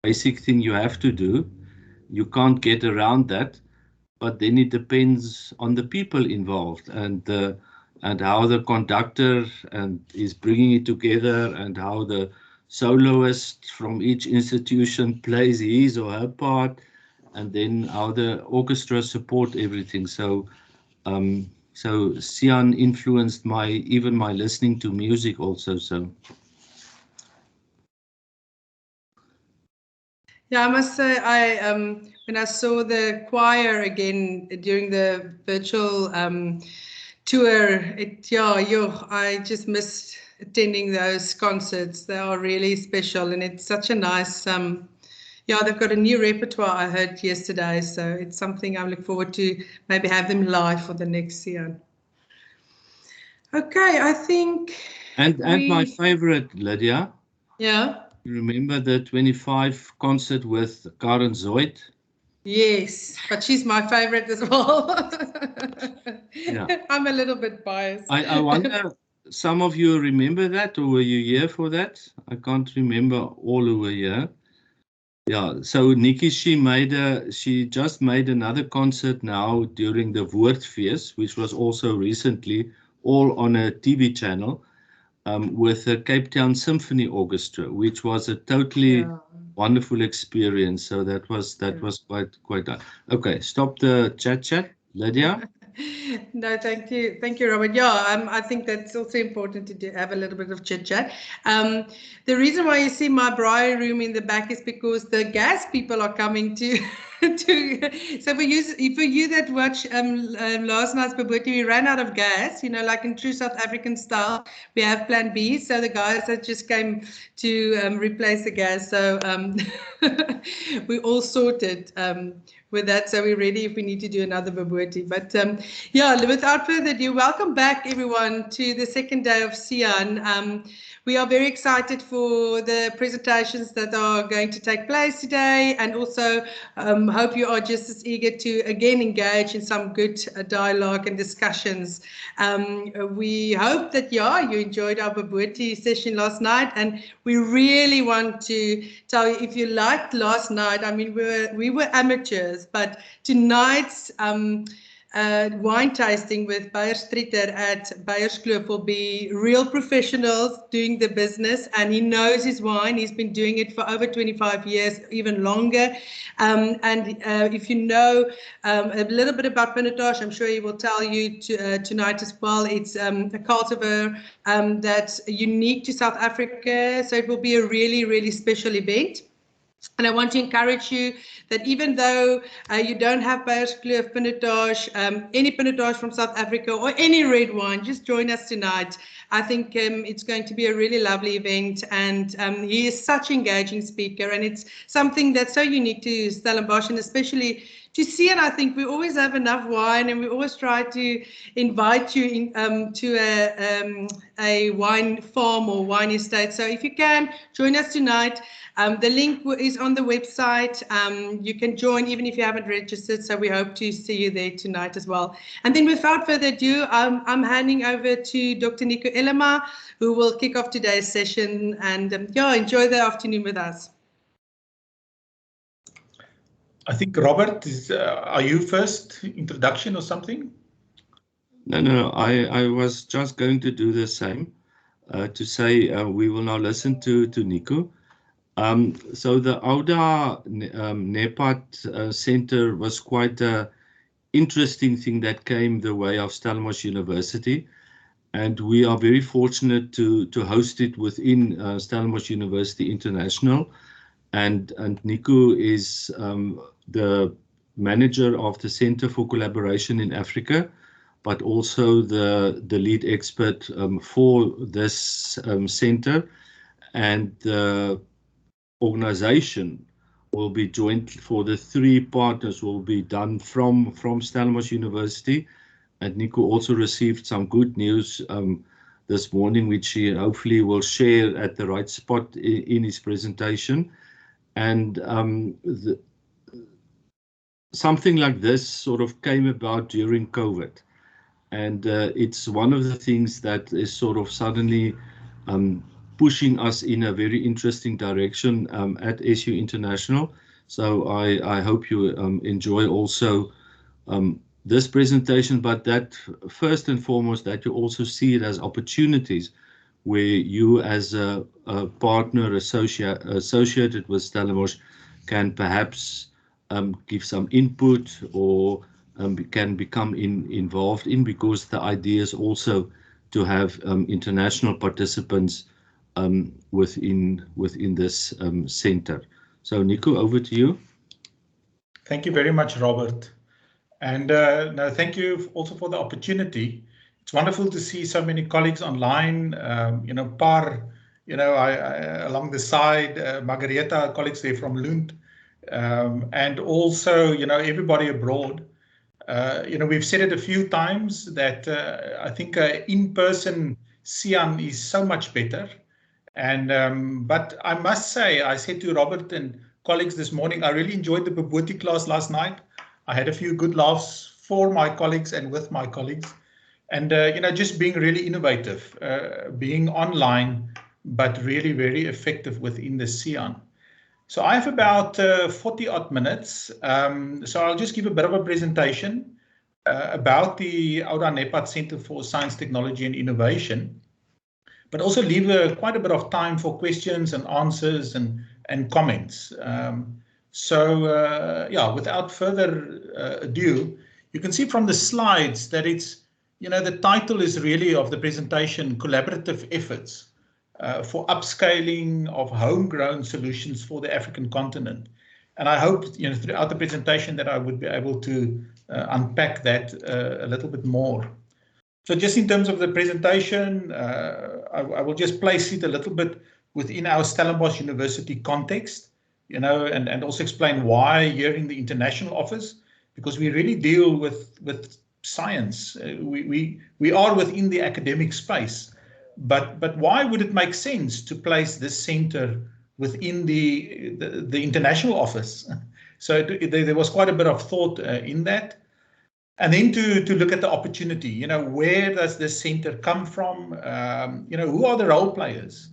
basic thing you have to do. You can't get around that. But then it depends on the people involved and how the conductor is bringing it together, and how the soloist from each institution plays his or her part, and then how the orchestra support everything. So SIAN influenced even my listening to music also. So yeah, I must say, when I saw the choir again during the virtual tour, I just missed attending those concerts. They are really special, and it's such a nice, they've got a new repertoire I heard yesterday, so it's something I look forward to maybe have them live for the next year. Okay, I think. And my favorite, Lydia. Yeah. Remember the 25 concert with Karen Zoid? Yes, but she's my favorite as well. Yeah. I'm a little bit biased. I wonder, some of you remember that, or were you here for that? I can't remember all who were here. Yeah, so Nikki, she just made another concert now during the Woordfeest, which was also recently all on a TV channel. With the Cape Town Symphony Orchestra, which was a totally wonderful experience. So that was quite nice. Okay, stop the chat, Lydia. No, thank you, Robert. Yeah, I think that's also important to have a little bit of chit chat. The reason why you see my braai room in the back is because the gas people are coming to. So for you that watched last night's Baboti, we ran out of gas. You know, like in true South African style, we have Plan B. So the guys that just came to replace the gas. So we all sorted. With that, so we're ready if we need to do another Baboti. But yeah, without further ado, welcome back everyone to the second day of SIAN. We are very excited for the presentations that are going to take place today, and also hope you are just as eager to again engage in some good dialogue and discussions. We hope that you enjoyed our Baboti session last night, and we really want to tell you, if you liked last night, I mean, we were amateurs, but tonight's wine tasting with Beyer Streeter at Beyerskloof will be real professionals doing the business, and he knows his wine. He's been doing it for over 25 years, even longer. And if you know a little bit about Pinotage, I'm sure he will tell you tonight as well. It's a cultivar that's unique to South Africa, so it will be a really, really special event. And I want to encourage you that even though you don't have Beyerskloof Pinotage, any Pinotage from South Africa or any red wine, just join us tonight. I think it's going to be a really lovely event, and he is such an engaging speaker, and it's something that's so unique to Stellenbosch, and especially to see. And I think we always have enough wine, and we always try to invite you to a wine farm or wine estate. So if you can, join us tonight. The link is on the website. You can join even if you haven't registered, so we hope to see you there tonight as well. And then without further ado, I'm handing over to Dr. Nico Elema, who will kick off today's session, and enjoy the afternoon with us. I think, Robert, are you first? Introduction or something? No, I was just going to do the same, to say we will now listen to Nico. So the AUDA-NEPAD Center was quite an interesting thing that came the way of Stellenbosch University, and we are very fortunate to host it within Stellenbosch University International. And Nico is the manager of the Center for Collaboration in Africa, but also the lead expert for this center, and the organization will be joint for the three partners will be done from Stellenbosch University. And Nico also received some good news this morning, which he hopefully will share at the right spot in his presentation. And something like this sort of came about during COVID. And it's one of the things that is sort of suddenly pushing us in a very interesting direction at SU International. So I hope you enjoy also this presentation, but that first and foremost, that you also see it as opportunities where you as a partner associated with Stellenbosch can perhaps give some input or can become involved in, because the idea is also to have international participants within this center. So Nico, over to you. Thank you very much, Robert. And no, thank you also for the opportunity. It's wonderful to see so many colleagues online, along the side, Margareta, colleagues there from Lund, and also, everybody abroad. We've said it a few times that I think in-person SIAN is so much better. And but I must say, I said to Robert and colleagues this morning, I really enjoyed the Boboti class last night. I had a few good laughs for my colleagues and with my colleagues. And, just being really innovative, being online, but really very effective within the SIAN. So I have about 40 odd minutes. So I'll just give a bit of a presentation about the AUDA-NEPAD Center for Science, Technology and Innovation, but also leave quite a bit of time for questions and answers and comments. Without further ado, you can see from the slides that it's, the title is really of the presentation, Collaborative Efforts for Upscaling of Homegrown Solutions for the African Continent. And I hope, throughout the presentation that I would be able to unpack that a little bit more. So just in terms of the presentation, I will just place it a little bit within our Stellenbosch University context, and also explain why here in the international office, because we really deal with science. We are within the academic space, but why would it make sense to place this center within the international office? So there was quite a bit of thought in that. And then to look at the opportunity, where does this center come from? Who are the role players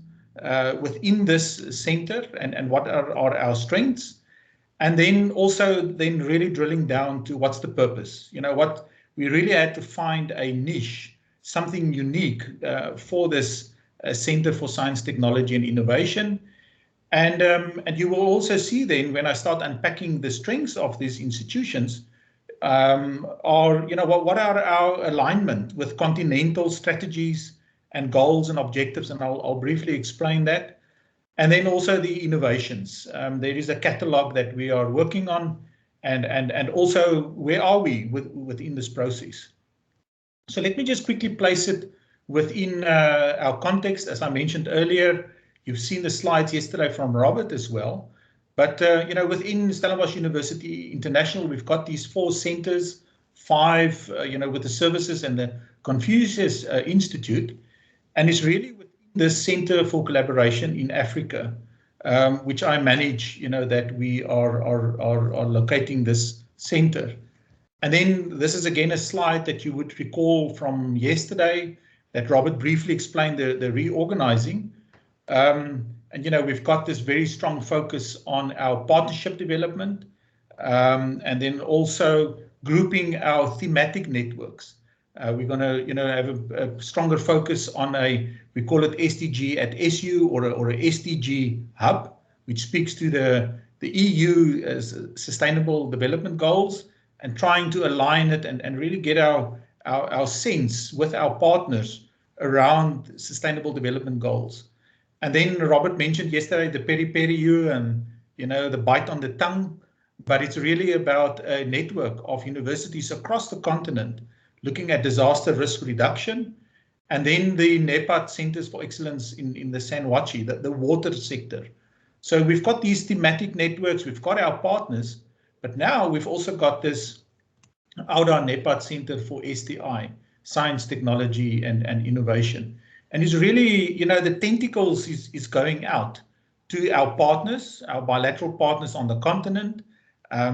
within this center, and what are our strengths? And then also really drilling down to what's the purpose? What we really had to find a niche, something unique for this Center for Science, Technology and Innovation. And you will also see then, when I start unpacking the strengths of these institutions, what are our alignment with continental strategies and goals and objectives, and I'll briefly explain that. And then also the innovations. There is a catalog that we are working on, and also where are we within this process. So let me just quickly place it within our context. As I mentioned earlier, you've seen the slides yesterday from Robert as well. But within Stellenbosch University International, we've got these 4 centers, 5, with the services and the Confucius Institute, and it's really within the Center for Collaboration in Africa, which I manage. That we are locating this center. And then this is again a slide that you would recall from yesterday that Robert briefly explained the reorganizing. And we've got this very strong focus on our partnership development, and then also grouping our thematic networks. We're going to have a stronger focus on we call it SDG at SU, or a SDG hub, which speaks to the EU as Sustainable Development Goals, and trying to align it and really get our sense with our partners around Sustainable Development Goals. And then Robert mentioned yesterday the peri-peri-u and, the bite on the tongue, but it's really about a network of universities across the continent looking at disaster risk reduction, and then the NEPAD Centers for Excellence in the Sanwachi, the water sector. So we've got these thematic networks, we've got our partners, but now we've also got this AUDA-NEPAD Center for STI, Science, Technology and Innovation. And it's really, the tentacles is going out to our partners, our bilateral partners on the continent,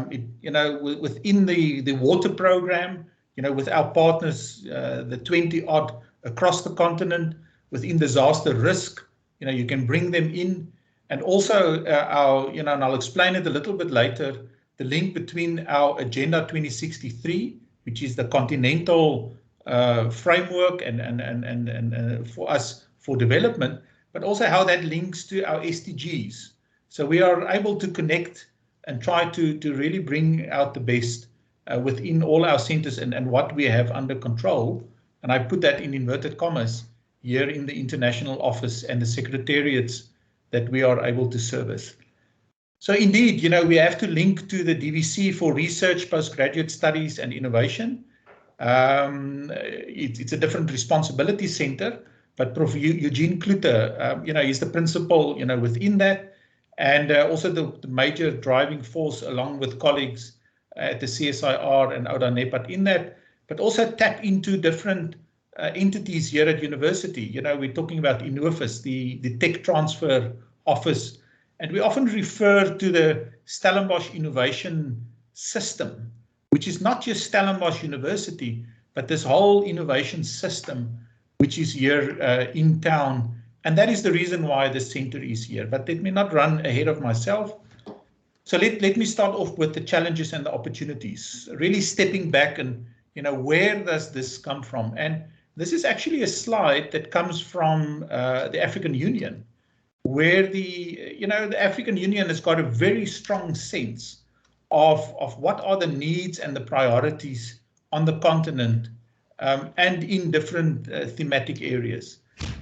within the water program, with our partners, the 20 odd across the continent, within disaster risk, you can bring them in. And also and I'll explain it a little bit later, the link between our Agenda 2063, which is the continental framework and for us for development, but also how that links to our SDGs. So we are able to connect and try to really bring out the best within all our centers and what we have under control. And I put that in inverted commas here in the international office and the secretariats that we are able to service. So indeed, we have to link to the DVC for research, postgraduate studies and innovation. It's a different responsibility center, but Prof. Eugene Kluter, he's the principal, within that, and also the major driving force along with colleagues at the CSIR and AUDA-NEPAD in that, but also tap into different entities here at university. We're talking about Innovus, the tech transfer office, and we often refer to the Stellenbosch innovation system, which is not just Stellenbosch University, but this whole innovation system, which is here in town. And that is the reason why the center is here. But let me not run ahead of myself. So let me start off with the challenges and the opportunities, really stepping back and, where does this come from? And this is actually a slide that comes from the African Union, where the African Union has got a very strong sense of what are the needs and the priorities on the continent and in different thematic areas.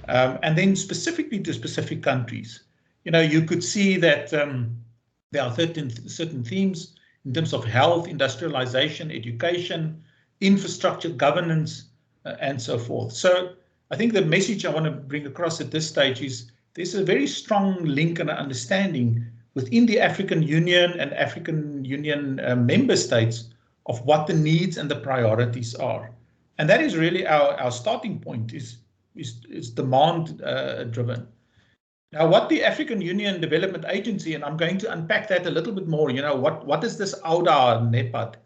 And then specifically to specific countries. You could see that there are certain themes in terms of health, industrialization, education, infrastructure, governance, and so forth. So I think the message I want to bring across at this stage is there's a very strong link and understanding within the African Union and African Union member states of what the needs and the priorities are. And that is really our starting point, is demand driven. Now, what the African Union Development Agency, and I'm going to unpack that a little bit more, what is this AUDA-NEPAD?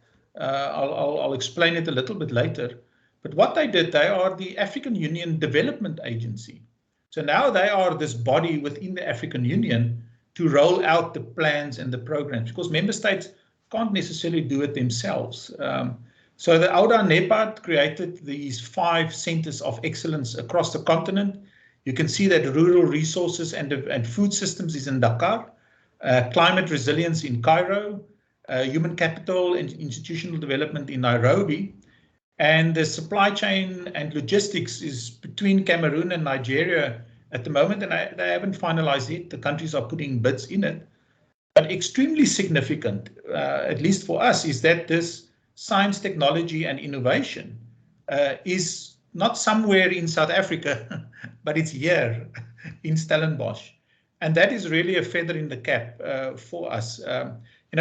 I'll explain it a little bit later. But what they did, they are the African Union Development Agency. So now they are this body within the African Union to roll out the plans and the programs, because member states can't necessarily do it themselves. So the AUDA-NEPAD created these 5 centers of excellence across the continent. You can see that rural resources and food systems is in Dakar, climate resilience in Cairo, human capital and institutional development in Nairobi, and the supply chain and logistics is between Cameroon and Nigeria at the moment, and they haven't finalized it. The countries are putting bids in it. But extremely significant, at least for us, is that this science, technology and innovation is not somewhere in South Africa, but it's here in Stellenbosch. And that is really a feather in the cap for us.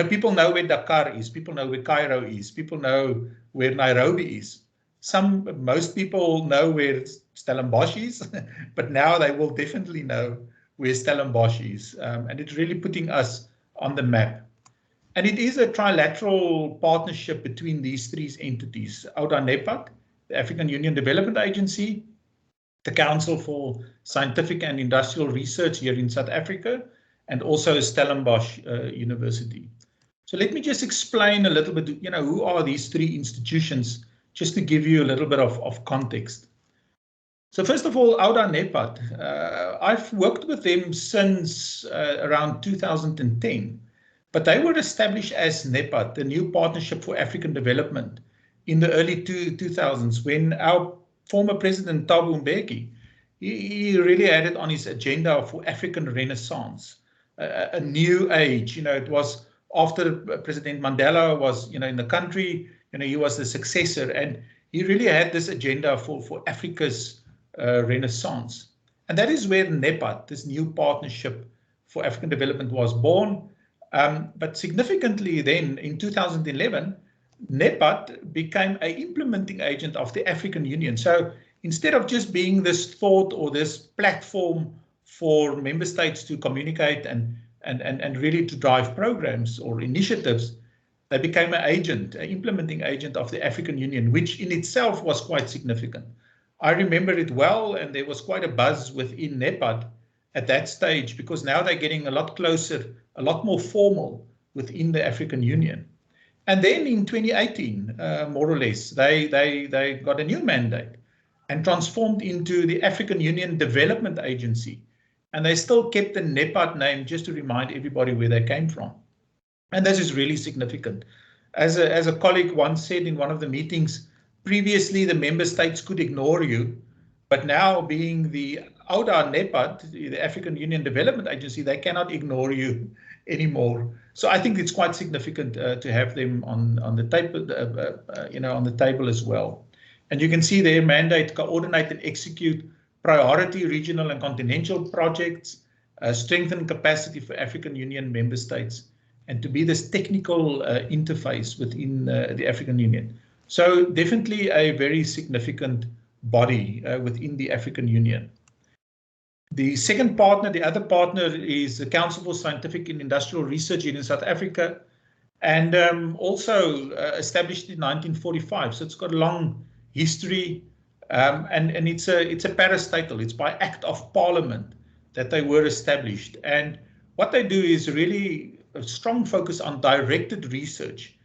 People know where Dakar is, people know where Cairo is, people know where Nairobi is. Most people know where Stellenbosch is, but now they will definitely know where Stellenbosch is. And it's really putting us on the map. And it is a trilateral partnership between these 3 entities: AUDA-NEPAD, the African Union Development Agency, the Council for Scientific and Industrial Research here in South Africa, and also Stellenbosch University. So let me just explain a little bit, who are these 3 institutions, just to give you a little bit of context. So first of all, AUDA-NEPAD, I've worked with them since around 2010, but they were established as NEPAD, the New Partnership for African Development, in the early 2000s, when our former president, Thabo Mbeki, he really had it on his agenda for African Renaissance, a new age. It was after President Mandela was, in the country, he was the successor, and he really had this agenda for Africa's Renaissance. And that is where NEPAD, this New Partnership for African Development, was born. But significantly then, in 2011, NEPAD became an implementing agent of the African Union. So instead of just being this thought or this platform for member states to communicate and really to drive programs or initiatives, they became an agent, an implementing agent of the African Union, which in itself was quite significant. I remember it well, and there was quite a buzz within NEPAD at that stage, because now they're getting a lot closer, a lot more formal within the African Union. And then in 2018, more or less, they got a new mandate and transformed into the African Union Development Agency. And they still kept the NEPAD name, just to remind everybody where they came from. And this is really significant. As a colleague once said in one of the meetings, previously the member states could ignore you, but now being the AUDA-NEPAD, the African Union Development Agency, they cannot ignore you anymore. So I think it's quite significant to have them on the table, on the table as well. And you can see their mandate: coordinate and execute priority regional and continental projects, strengthen capacity for African Union member states, and to be this technical interface within the African Union. So definitely a very significant body within the African Union. The second partner, the other partner, is the Council for Scientific and Industrial Research here in South Africa, and also established in 1945. So it's got a long history, and it's a parastatal. It's by Act of Parliament that they were established. And what they do is really a strong focus on directed research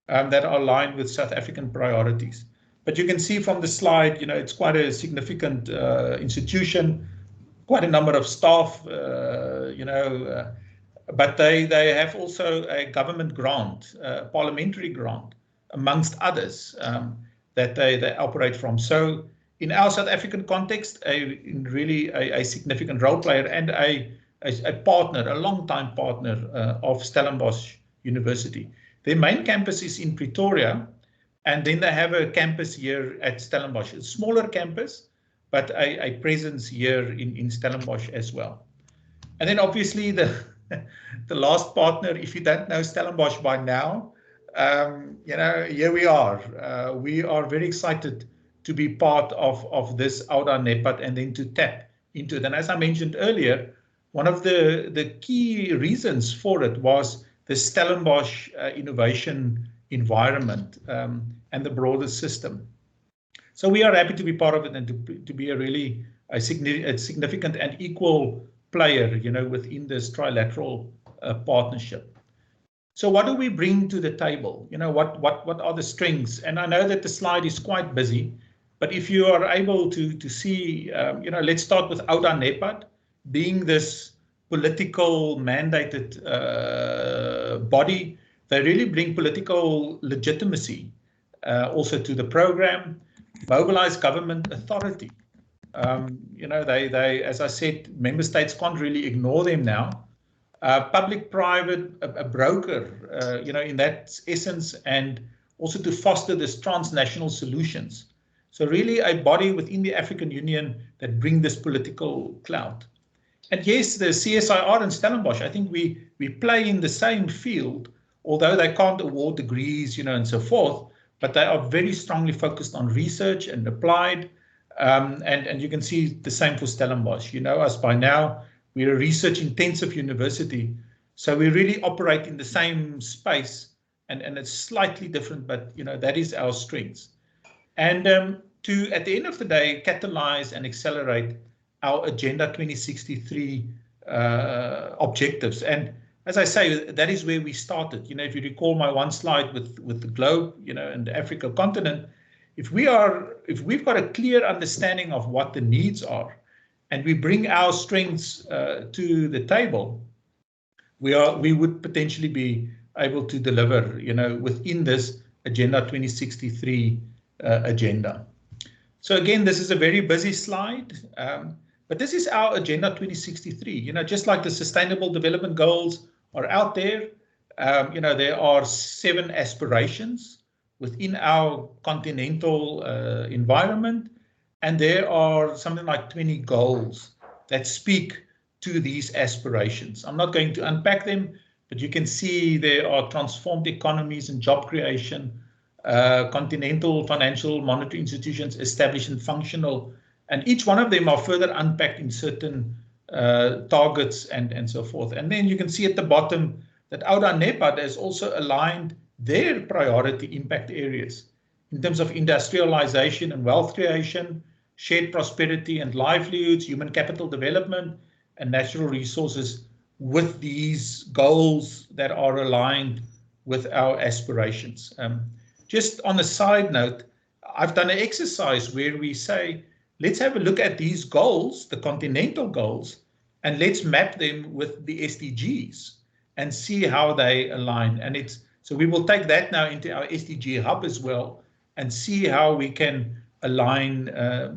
that are aligned with South African priorities. But you can see from the slide, it's quite a significant institution, quite a number of staff, but they have also a government grant, parliamentary grant, amongst others, that they operate from. So in our South African context, really a significant role player and a partner, a long-time partner of Stellenbosch University. Their main campus is in Pretoria, and then they have a campus here at Stellenbosch, a smaller campus, but a presence here in Stellenbosch as well. And then obviously the last partner, if you don't know Stellenbosch by now, here we are. We are very excited to be part of this AUDA-NEPAD and then to tap into it. And as I mentioned earlier, one of the key reasons for it was the Stellenbosch innovation environment and the broader system. So we are happy to be part of it and to be a significant and equal player, within this trilateral partnership. So what do we bring to the table? What are the strengths? And I know that the slide is quite busy, but if you are able to see, let's start with AUDA-NEPAD being this political mandated body. They really bring political legitimacy also to the program, mobilize government authority. They, as I said, member states can't really ignore them now. Public-private, a broker, in that essence, and also to foster this transnational solutions. So really a body within the African Union that bring this political clout. And yes, the CSIR and Stellenbosch, I think we play in the same field, although they can't award degrees, and so forth, but they are very strongly focused on research and applied. And you can see the same for Stellenbosch. You know us by now. We're a research-intensive university, so we really operate in the same space, and it's slightly different, but that is our strengths. And to, at the end of the day, catalyze and accelerate our Agenda 2063 objectives. And as I say, that is where we started. If you recall my one slide with the globe, and the Africa continent, if we've got a clear understanding of what the needs are, and we bring our strengths to the table, we would potentially be able to deliver, within this Agenda 2063 agenda. So again, this is a very busy slide, but this is our Agenda 2063. Just like the Sustainable Development Goals are out there, there are 7 aspirations within our continental environment. And there are something like 20 goals that speak to these aspirations. I'm not going to unpack them, but you can see there are transformed economies and job creation, continental financial monetary institutions established and functional, and each one of them are further unpacked in certain targets and so forth. And then you can see at the bottom that AUDA-NEPAD has also aligned their priority impact areas in terms of industrialization and wealth creation, shared prosperity and livelihoods, human capital development, and natural resources with these goals that are aligned with our aspirations. Just on a side note, I've done an exercise where we say, let's have a look at these goals, the continental goals, and let's map them with the SDGs and see how they align. And so we will take that now into our SDG hub as well and see how we can align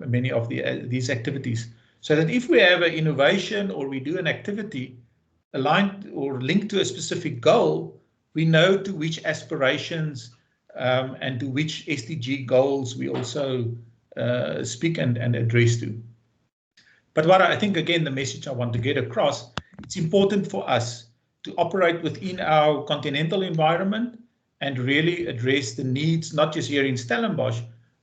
many of these activities, so that if we have an innovation or we do an activity aligned or linked to a specific goal, we know to which aspirations and to which SDG goals we also speak and address to. But what I think, again, the message I want to get across, it's important for us to operate within our continental environment and really address the needs, not just here in Stellenbosch,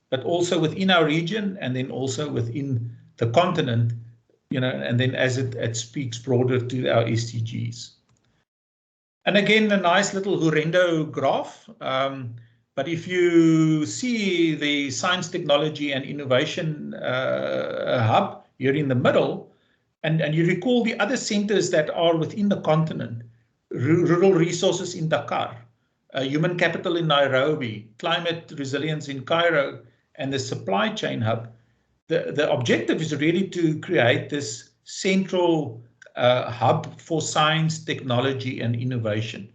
but also within our region and then also within the continent, and then as it speaks broader to our SDGs. And again, a nice little horrendo graph. But if you see the Science, Technology and Innovation hub here in the middle, and you recall the other centers that are within the continent, rural resources in Dakar, human capital in Nairobi, climate resilience in Cairo, and the supply chain hub, the objective is really to create this central hub for science, technology, and innovation.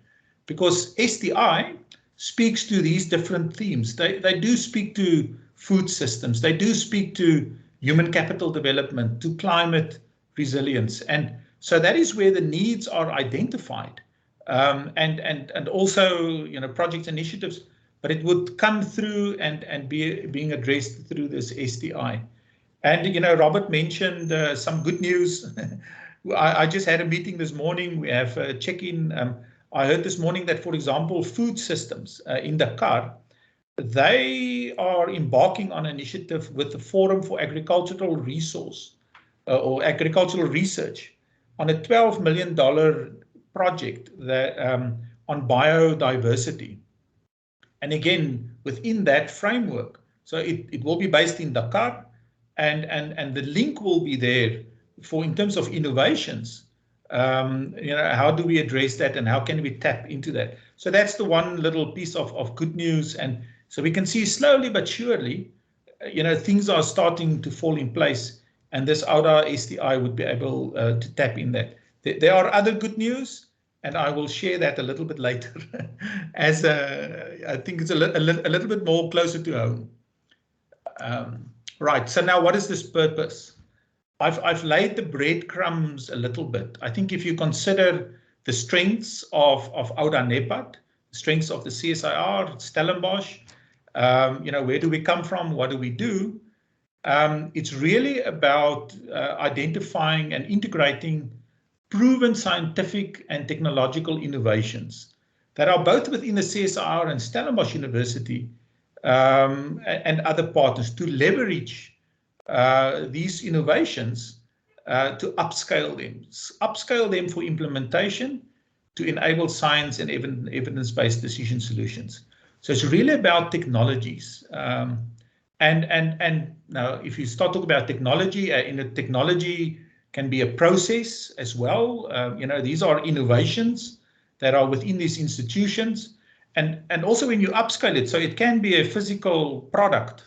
Because STI speaks to these different themes. They do speak to food systems. They do speak to human capital development, to climate resilience. And so that is where the needs are identified. And also, project initiatives, but it would come through and being addressed through this STI. And, Robert mentioned some good news. I just had a meeting this morning. We have a check-in. I heard this morning that, for example, food systems in Dakar, they are embarking on an initiative with the Forum for Agricultural Resource or Agricultural Research on a $12 million project that on biodiversity. And again, within that framework, so it will be based in Dakar, and the link will be there for, in terms of innovations, how do we address that and how can we tap into that? So that's the one little piece of good news. And so we can see slowly but surely, things are starting to fall in place, and this AUDA STI would be able to tap in that. There are other good news, and I will share that a little bit later as I think it's a little bit more closer to home. Right, so now what is this purpose? I've laid the breadcrumbs a little bit. I think if you consider the strengths of AUDA-NEPAD, the strengths of the CSIR, Stellenbosch, where do we come from? What do we do? It's really about identifying and integrating proven scientific and technological innovations that are both within the CSIR and Stellenbosch University and other partners to leverage these innovations to upscale them for implementation to enable science and evidence-based decision solutions. So it's really about technologies. And now if you start talking about technology, in a technology can be a process as well. These are innovations that are within these institutions. And also when you upscale it, so it can be a physical product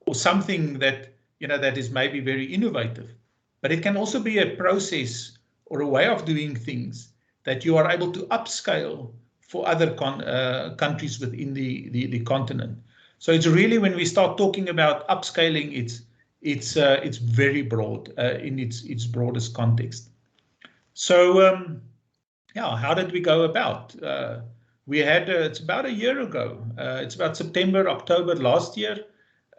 or something that that is maybe very innovative, but it can also be a process or a way of doing things that you are able to upscale for other countries within the continent. So it's really, when we start talking about upscaling, it's very broad in its broadest context. So how did we go about? We had it's about a year ago. It's about September, October last year.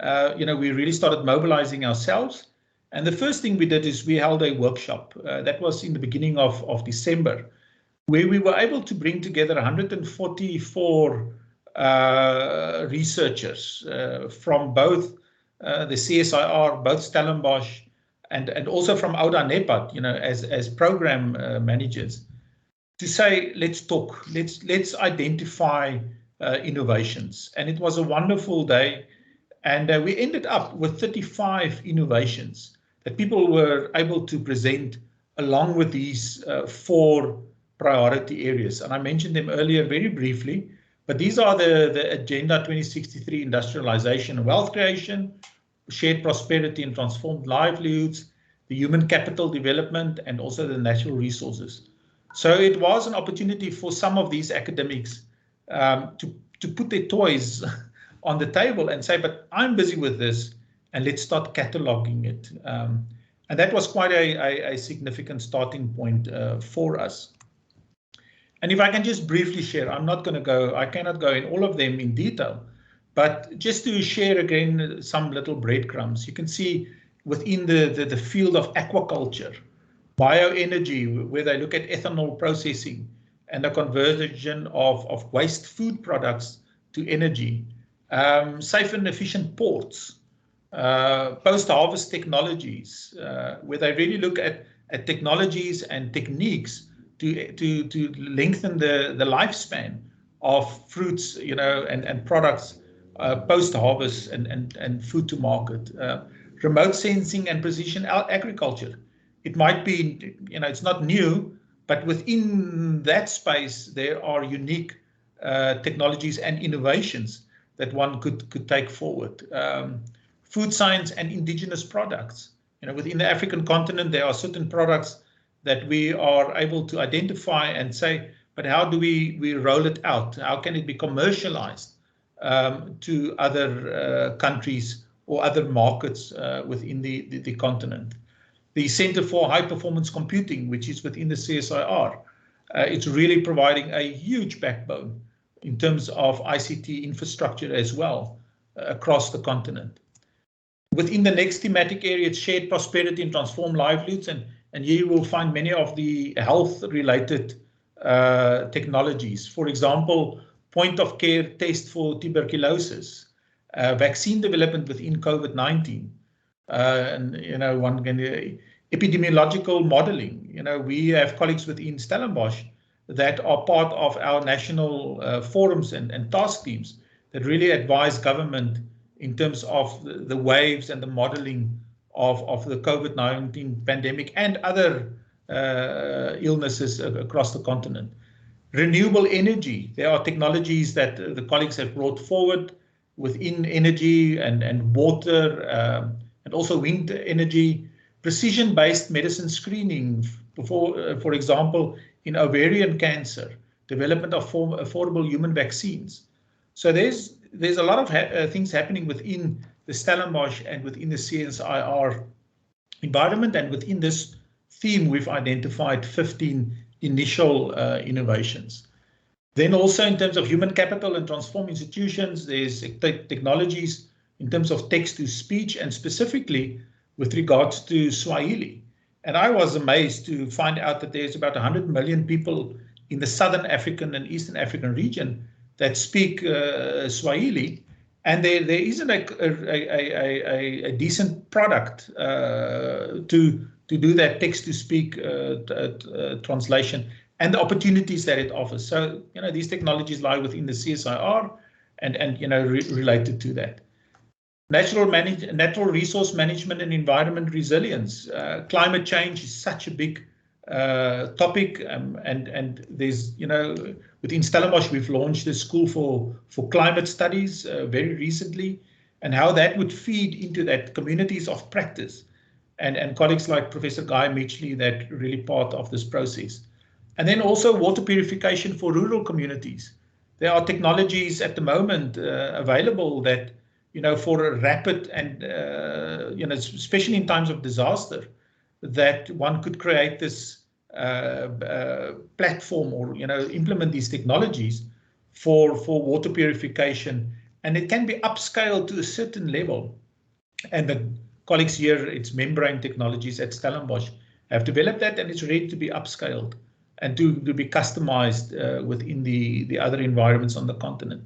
We really started mobilizing ourselves. And the first thing we did is we held a workshop. That was in the beginning of December, where we were able to bring together 144 researchers from both the CSIR, both Stellenbosch, and also from AUDA-NEPAD, as program managers, to say, let's talk, let's identify innovations. And it was a wonderful day. And we ended up with 35 innovations that people were able to present along with these 4 priority areas. And I mentioned them earlier very briefly, but these are the Agenda 2063 industrialization and wealth creation, shared prosperity and transformed livelihoods, the human capital development, and also the natural resources. So it was an opportunity for some of these academics to put their toys on the table and say, but I'm busy with this, and let's start cataloging it. And that was quite a significant starting point for us. And if I can just briefly share, I cannot go in all of them in detail, but just to share again some little breadcrumbs. You can see within the field of aquaculture, bioenergy, where they look at ethanol processing and the conversion of waste food products to energy, safe and efficient ports, post-harvest technologies, where they really look at technologies and techniques to lengthen the lifespan of fruits, and products post-harvest and food to market. Remote sensing and precision agriculture. It might be, it's not new, but within that space, there are unique technologies and innovations that one could take forward. Food science and indigenous products. Within the African continent, there are certain products that we are able to identify and say, but how do we roll it out? How can it be commercialized to other countries or other markets within the continent? The Center for High Performance Computing, which is within the CSIR, it's really providing a huge backbone in terms of ICT infrastructure as well across the continent. Within the next thematic area, it's shared prosperity and transformed livelihoods, and here you will find many of the health-related technologies. For example, point-of-care test for tuberculosis, vaccine development within COVID-19, and epidemiological modeling. We have colleagues within Stellenbosch that are part of our national forums and task teams that really advise government in terms of the waves and the modeling of the COVID-19 pandemic and other illnesses across the continent. Renewable energy. There are technologies that the colleagues have brought forward within energy and water, and also wind energy. Precision-based medicine screening, for example, in ovarian cancer, development of affordable human vaccines. So there's a lot of things happening within the Stellenbosch and within the CSIR environment, and within this theme, we've identified 15 initial innovations. Then also in terms of human capital and transform institutions, there's technologies in terms of text-to-speech, and specifically with regards to Swahili. And I was amazed to find out that there's about 100 million people in the Southern African and Eastern African region that speak Swahili, and there isn't a decent product to do that text-to-speak translation and the opportunities that it offers. So, these technologies lie within the CSIR and related to that. Natural resource management and environment resilience. Climate change is such a big topic, and there's, within Stellenbosch, we've launched a school for climate studies very recently, and how that would feed into that communities of practice, and colleagues like Professor Guy Mitchley that really part of this process. And then also water purification for rural communities. There are technologies at the moment available that, for a rapid and, especially in times of disaster, that one could create this platform or, implement these technologies for water purification. And it can be upscaled to a certain level. And the colleagues here, it's membrane technologies at Stellenbosch, have developed that, and it's ready to be upscaled and to be customized within the other environments on the continent.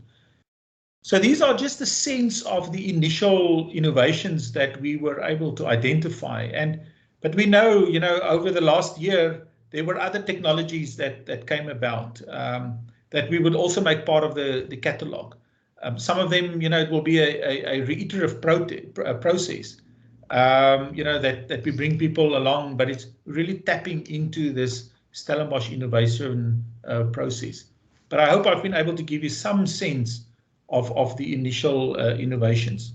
So these are just a sense of the initial innovations that we were able to identify. But we know, over the last year, there were other technologies that came about that we would also make part of the catalog. Some of them, it will be a reiterative process. that we bring people along, but it's really tapping into this Stellenbosch innovation process. But I hope I've been able to give you some sense of the initial innovations.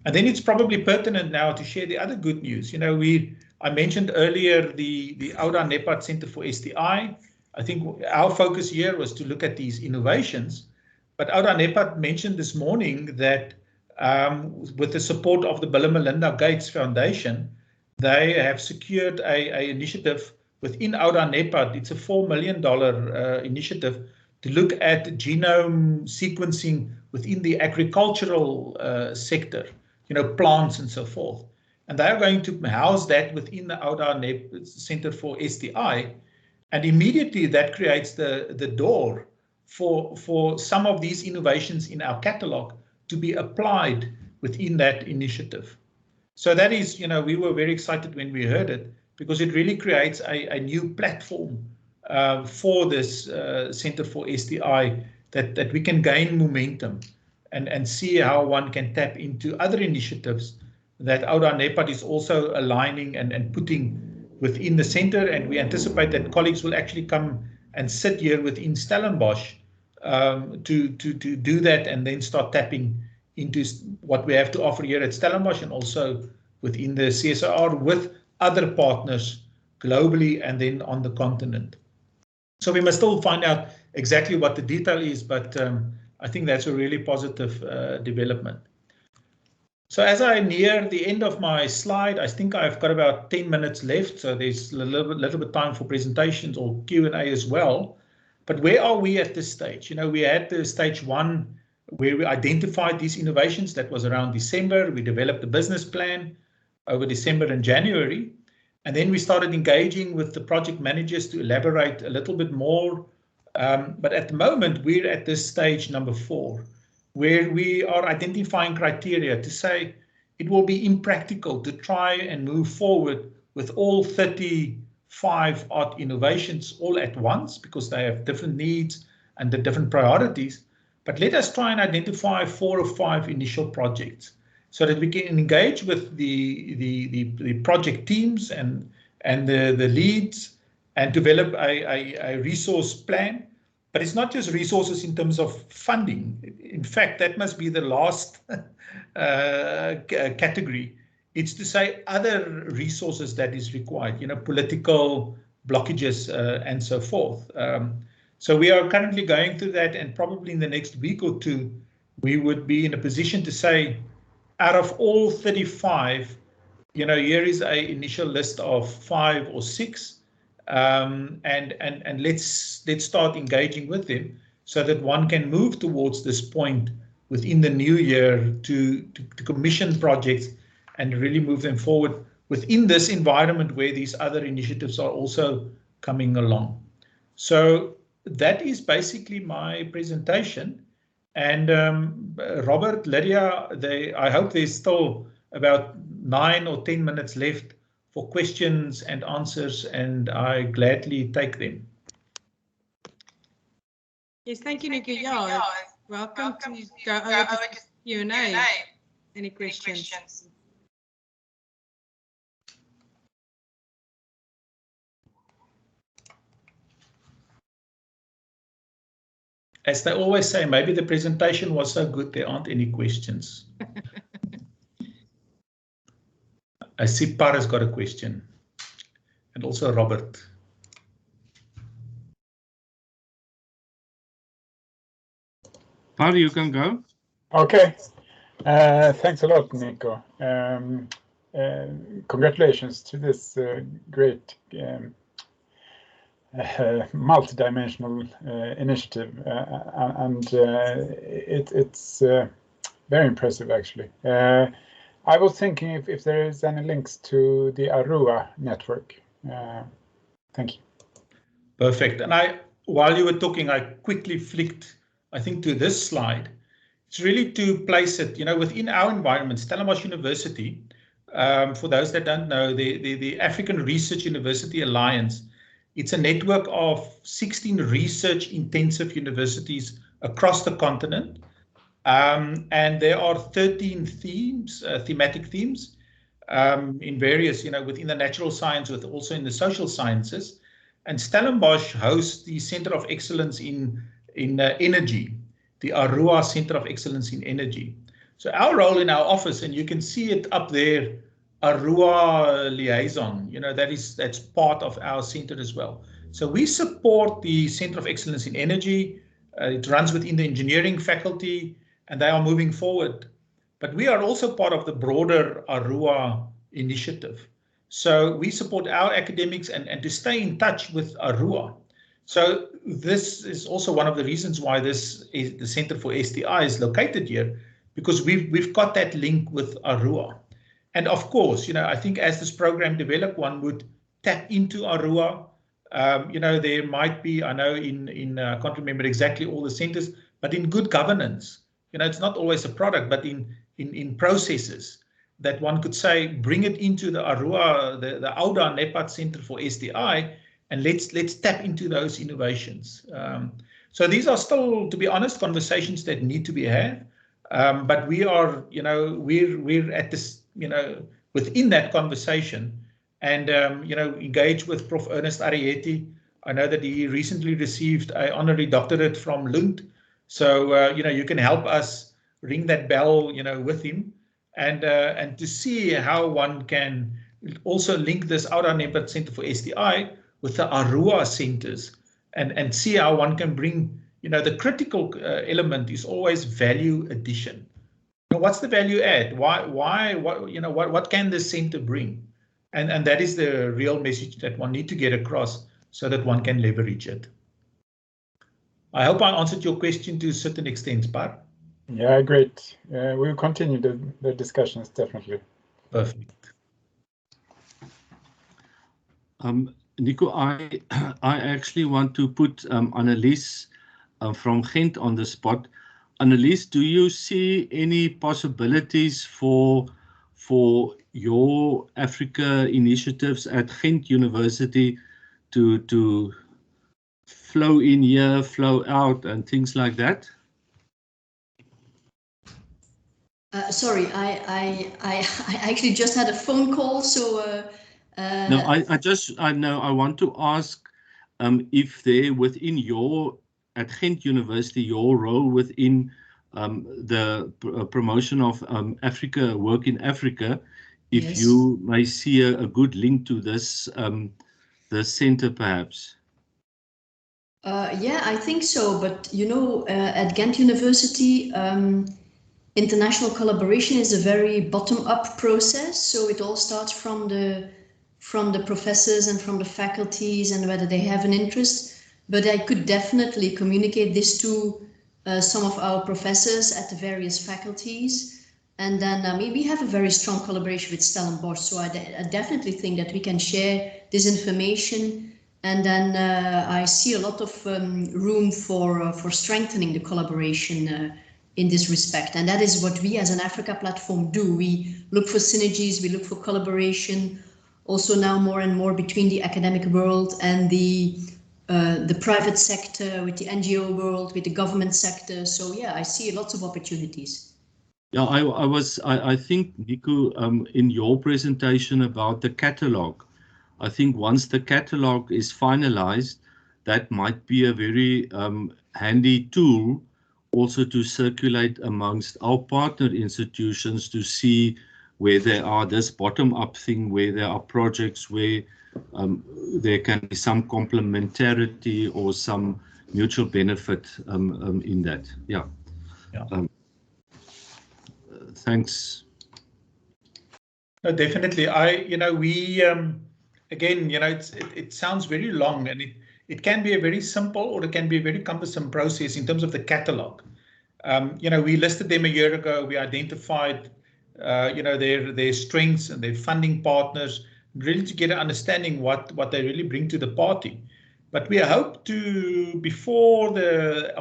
And then it's probably pertinent now to share the other good news. I mentioned earlier the AUDA-NEPAD Center for STI. I think our focus here was to look at these innovations, but AUDA-NEPAD mentioned this morning that with the support of the Bill and Melinda Gates Foundation, they have secured an initiative within AUDA-NEPAD. It's a $4 million initiative to look at genome sequencing within the agricultural sector, plants and so forth. And they are going to house that within the AUDA-NEPAD Center for STI. And immediately that creates the door for some of these innovations in our catalog to be applied within that initiative. So that is, we were very excited when we heard it, because it really creates a new platform for this Center for STI that we can gain momentum and see how one can tap into other initiatives that AUDA-NEPAD is also aligning and putting within the center. And we anticipate that colleagues will actually come and sit here within Stellenbosch to do that, and then start tapping into what we have to offer here at Stellenbosch and also within the CSIR with other partners globally and then on the continent. So we must still find out exactly what the detail is, but I think that's a really positive development. So as I near the end of my slide, I think I've got about 10 minutes left, so there's a little bit time for presentations or Q&A as well. But where are we at this stage? We had the stage 1 where we identified these innovations. That was around December. We developed a business plan over December and January. And then we started engaging with the project managers to elaborate a little bit more. But at the moment, we're at this stage number 4, where we are identifying criteria to say it will be impractical to try and move forward with all 35 odd innovations all at once, because they have different needs and the different priorities. But let us try and identify 4 or 5 initial projects so that we can engage with the project teams and the leads and develop a resource plan. But it's not just resources in terms of funding. In fact, that must be the last category. It's to say other resources that is required, political blockages and so forth. So we are currently going through that, and probably in the next week or 2, we would be in a position to say, out of all 35, here is an initial list of 5 or 6, and let's start engaging with them so that one can move towards this point within the new year to commission projects and really move them forward within this environment where these other initiatives are also coming along. So that is basically my presentation. And Robert, Lydia, I hope there's still about 9 or 10 minutes left for questions and answers, and I gladly take them. Yes, thank you, Nico. Yeah, welcome to go over to Q&A. Any questions? As they always say, maybe the presentation was so good there aren't any questions. I see Par has got a question, and also Robert. Par, you can go. Okay. Thanks a lot, Nico. Congratulations to this great multidimensional initiative, and it's very impressive, actually. I was thinking if there is any links to the ARUA network. Thank you. Perfect. And while you were talking, I quickly flicked, I think, to this slide. It's really to place it, within our environment. Stellenbosch University, for those that don't know, the African Research University Alliance, it's a network of 16 research-intensive universities across the continent. And there are 13 themes, thematic themes. in various, within the natural science, with also in the social sciences. And Stellenbosch hosts the Center of Excellence in Energy, the AUDA Center of Excellence in Energy. So our role in our office, and you can see it up there, AUDA liaison, that's part of our center as well. So we support the Center of Excellence in Energy. It runs within the engineering faculty, and they are moving forward. But we are also part of the broader AUDA initiative. So we support our academics and to stay in touch with AUDA. So this is also one of the reasons why this is the Center for STI is located here, because we've got that link with AUDA. And of course, I think as this program develops, one would tap into AUDA. There might be, I know I can't remember exactly all the centers, but in good governance, it's not always a product, but in processes that one could say, bring it into the AUDA, the AUDA-NEPAD Center for STI, and let's tap into those innovations. So these are still, to be honest, conversations that need to be had. But we are, we're at this, within that conversation, and engage with Prof. Ernest Arrietty. I know that he recently received an honorary doctorate from Lund. So you can help us ring that bell, with him, and to see how one can also link this AUDA-NEPAD Center for STI with the AUDA centers, and see how one can bring, the critical element is always value addition. What's the value add? What can this center bring? And that is the real message that one need to get across so that one can leverage it. I hope I answered your question to a certain extent, Par. Yeah, great. We'll continue the discussions, definitely. Perfect. Nico, I actually want to put Annelies from Ghent on the spot. Annelies, do you see any possibilities for your Africa initiatives at Ghent University to flow in here, flow out, and things like that? Sorry, I actually just had a phone call, so. No, I want to ask if there within at Ghent University, your role within the promotion of Africa, work in Africa, if Yes. you may see a good link to this center perhaps. Yeah, I think so. But at Ghent University, international collaboration is a very bottom-up process. So it all starts from the professors and from the faculties and whether they have an interest. But I could definitely communicate this to some of our professors at the various faculties. And then we have a very strong collaboration with Stellenbosch. So I definitely think that we can share this information. And then I see a lot of room for strengthening the collaboration in this respect. And that is what we as an Africa platform do. We look for synergies, we look for collaboration, also now more and more between the academic world and the private sector, with the NGO world, with the government sector. So yeah, I see lots of opportunities. Yeah, I think, Nico, in your presentation about the catalog, I think once the catalog is finalized, that might be a very handy tool also to circulate amongst our partner institutions to see where there are this bottom-up thing, where there are projects where there can be some complementarity or some mutual benefit in that. Yeah. Thanks. No, definitely. Again, it sounds very long, and it can be a very simple or it can be a very cumbersome process in terms of the catalog. We listed them a year ago. We identified, their strengths and their funding partners, really to get an understanding what they really bring to the party. But we hope to, before the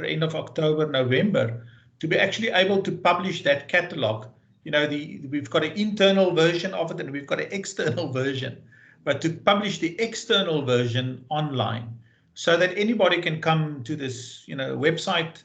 end of October, November, to be actually able to publish that catalog. We've got an internal version of it and we've got an external version, but to publish the external version online so that anybody can come to this, website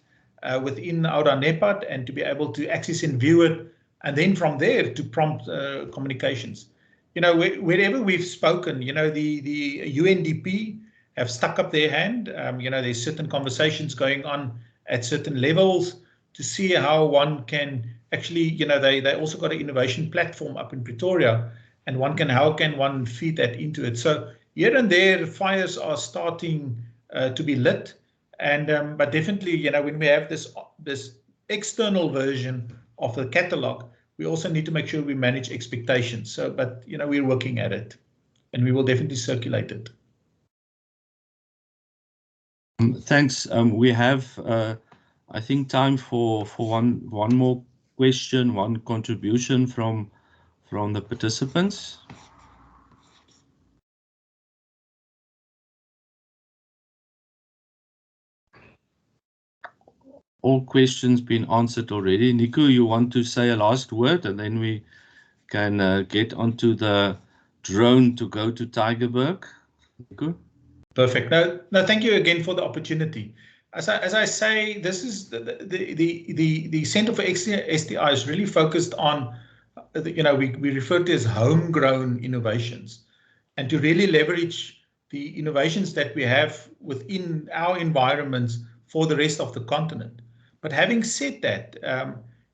within AUDA-NEPAD and to be able to access and view it and then from there to prompt communications. You know, wherever we've spoken, you know, the UNDP have stuck up their hand. You know, there's certain conversations going on at certain levels to see how one can actually, you know, they also got an innovation platform up in Pretoria, and how can one feed that into it? So here and there, fires are starting to be lit, and but definitely, you know, when we have this external version of the catalog, we also need to make sure we manage expectations. So, but you know, we're working at it, and we will definitely circulate it. Thanks. We have, I think, time for one more question, one contribution from the participants. All questions been answered already. Nico, you want to say a last word, and then we can get onto the drone to go to Tygerberg. Nico? Perfect. No, thank you again for the opportunity. As I say, this is the Center for STI is really focused on, you know, we refer to as homegrown innovations, and to really leverage the innovations that we have within our environments for the rest of the continent. But having said that,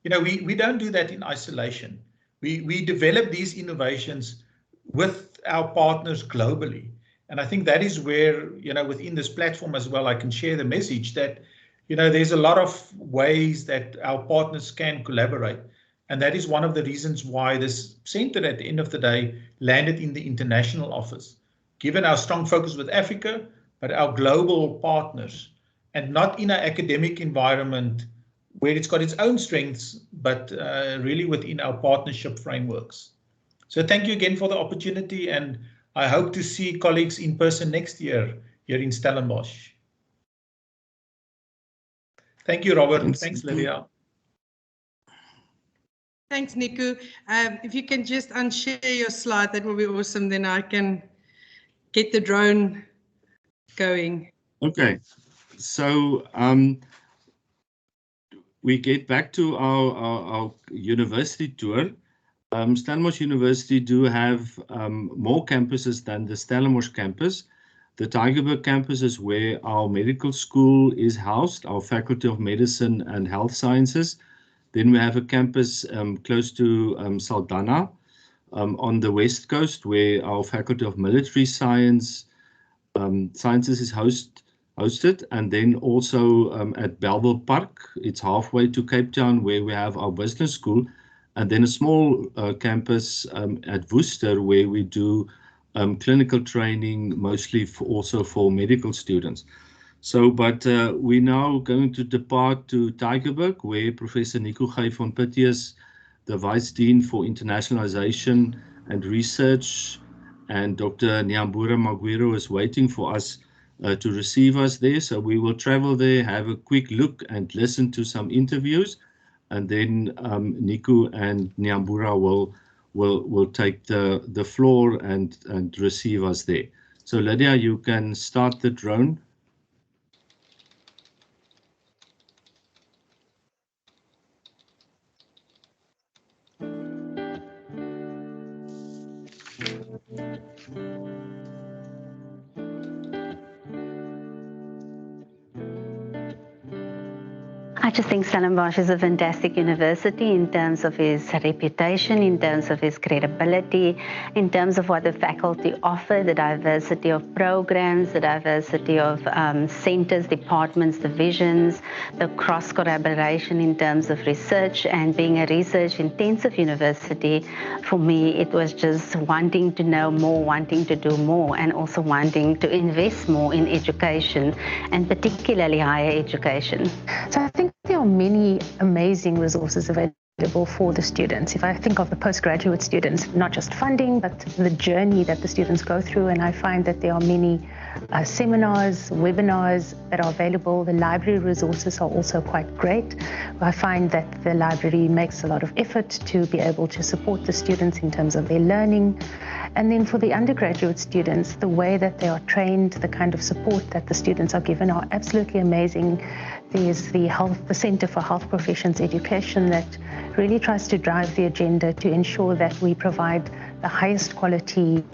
you know, we don't do that in isolation. We develop these innovations with our partners globally. And I think that is where, you know, within this platform as well, I can share the message that, you know, there's a lot of ways that our partners can collaborate. And that is one of the reasons why this center at the end of the day landed in the international office, given our strong focus with Africa, but our global partners, and not in an academic environment where it's got its own strengths, but really within our partnership frameworks. So thank you again for the opportunity, and I hope to see colleagues in person next year here in Stellenbosch. Thank you, Robert. Thanks, Lydia. Thanks, Nico. If you can just unshare your slide, that will be awesome. Then I can get the drone going. Okay. So we get back to our university tour. Stellenbosch University do have more campuses than the Stellenbosch campus. The Tygerberg Campus is where our medical school is housed, our Faculty of Medicine and Health Sciences. Then we have a campus close to Saldanha on the west coast, where our Faculty of Military Sciences is hosted, and then also at Bellville Park. It's halfway to Cape Town, where we have our business school, and then a small campus at Worcester, where we do clinical training, mostly also for medical students. So, but we're now going to depart to Tygerberg, where Professor Nico van Pythius, the Vice Dean for Internationalization and Research, and Dr. Nyambura Magwiro is waiting for us to receive us there. So we will travel there, have a quick look and listen to some interviews, and then Nico and Nyambura will take the floor and receive us there. So Lydia, you can start the drone. I just think Stellenbosch is a fantastic university in terms of its reputation, in terms of its credibility, in terms of what the faculty offer, the diversity of programs, the diversity of centers, departments, divisions, the cross-collaboration in terms of research. And being a research-intensive university, for me, it was just wanting to know more, wanting to do more, and also wanting to invest more in education, and particularly higher education. So I think there are many amazing resources available for the students. If I think of the postgraduate students, not just funding, but the journey that the students go through, and I find that there are many seminars, webinars that are available. The library resources are also quite great. I find that the library makes a lot of effort to be able to support the students in terms of their learning. And then for the undergraduate students, the way that they are trained, the kind of support that the students are given are absolutely amazing. There's the Center for Health Professions Education that really tries to drive the agenda to ensure that we provide the highest quality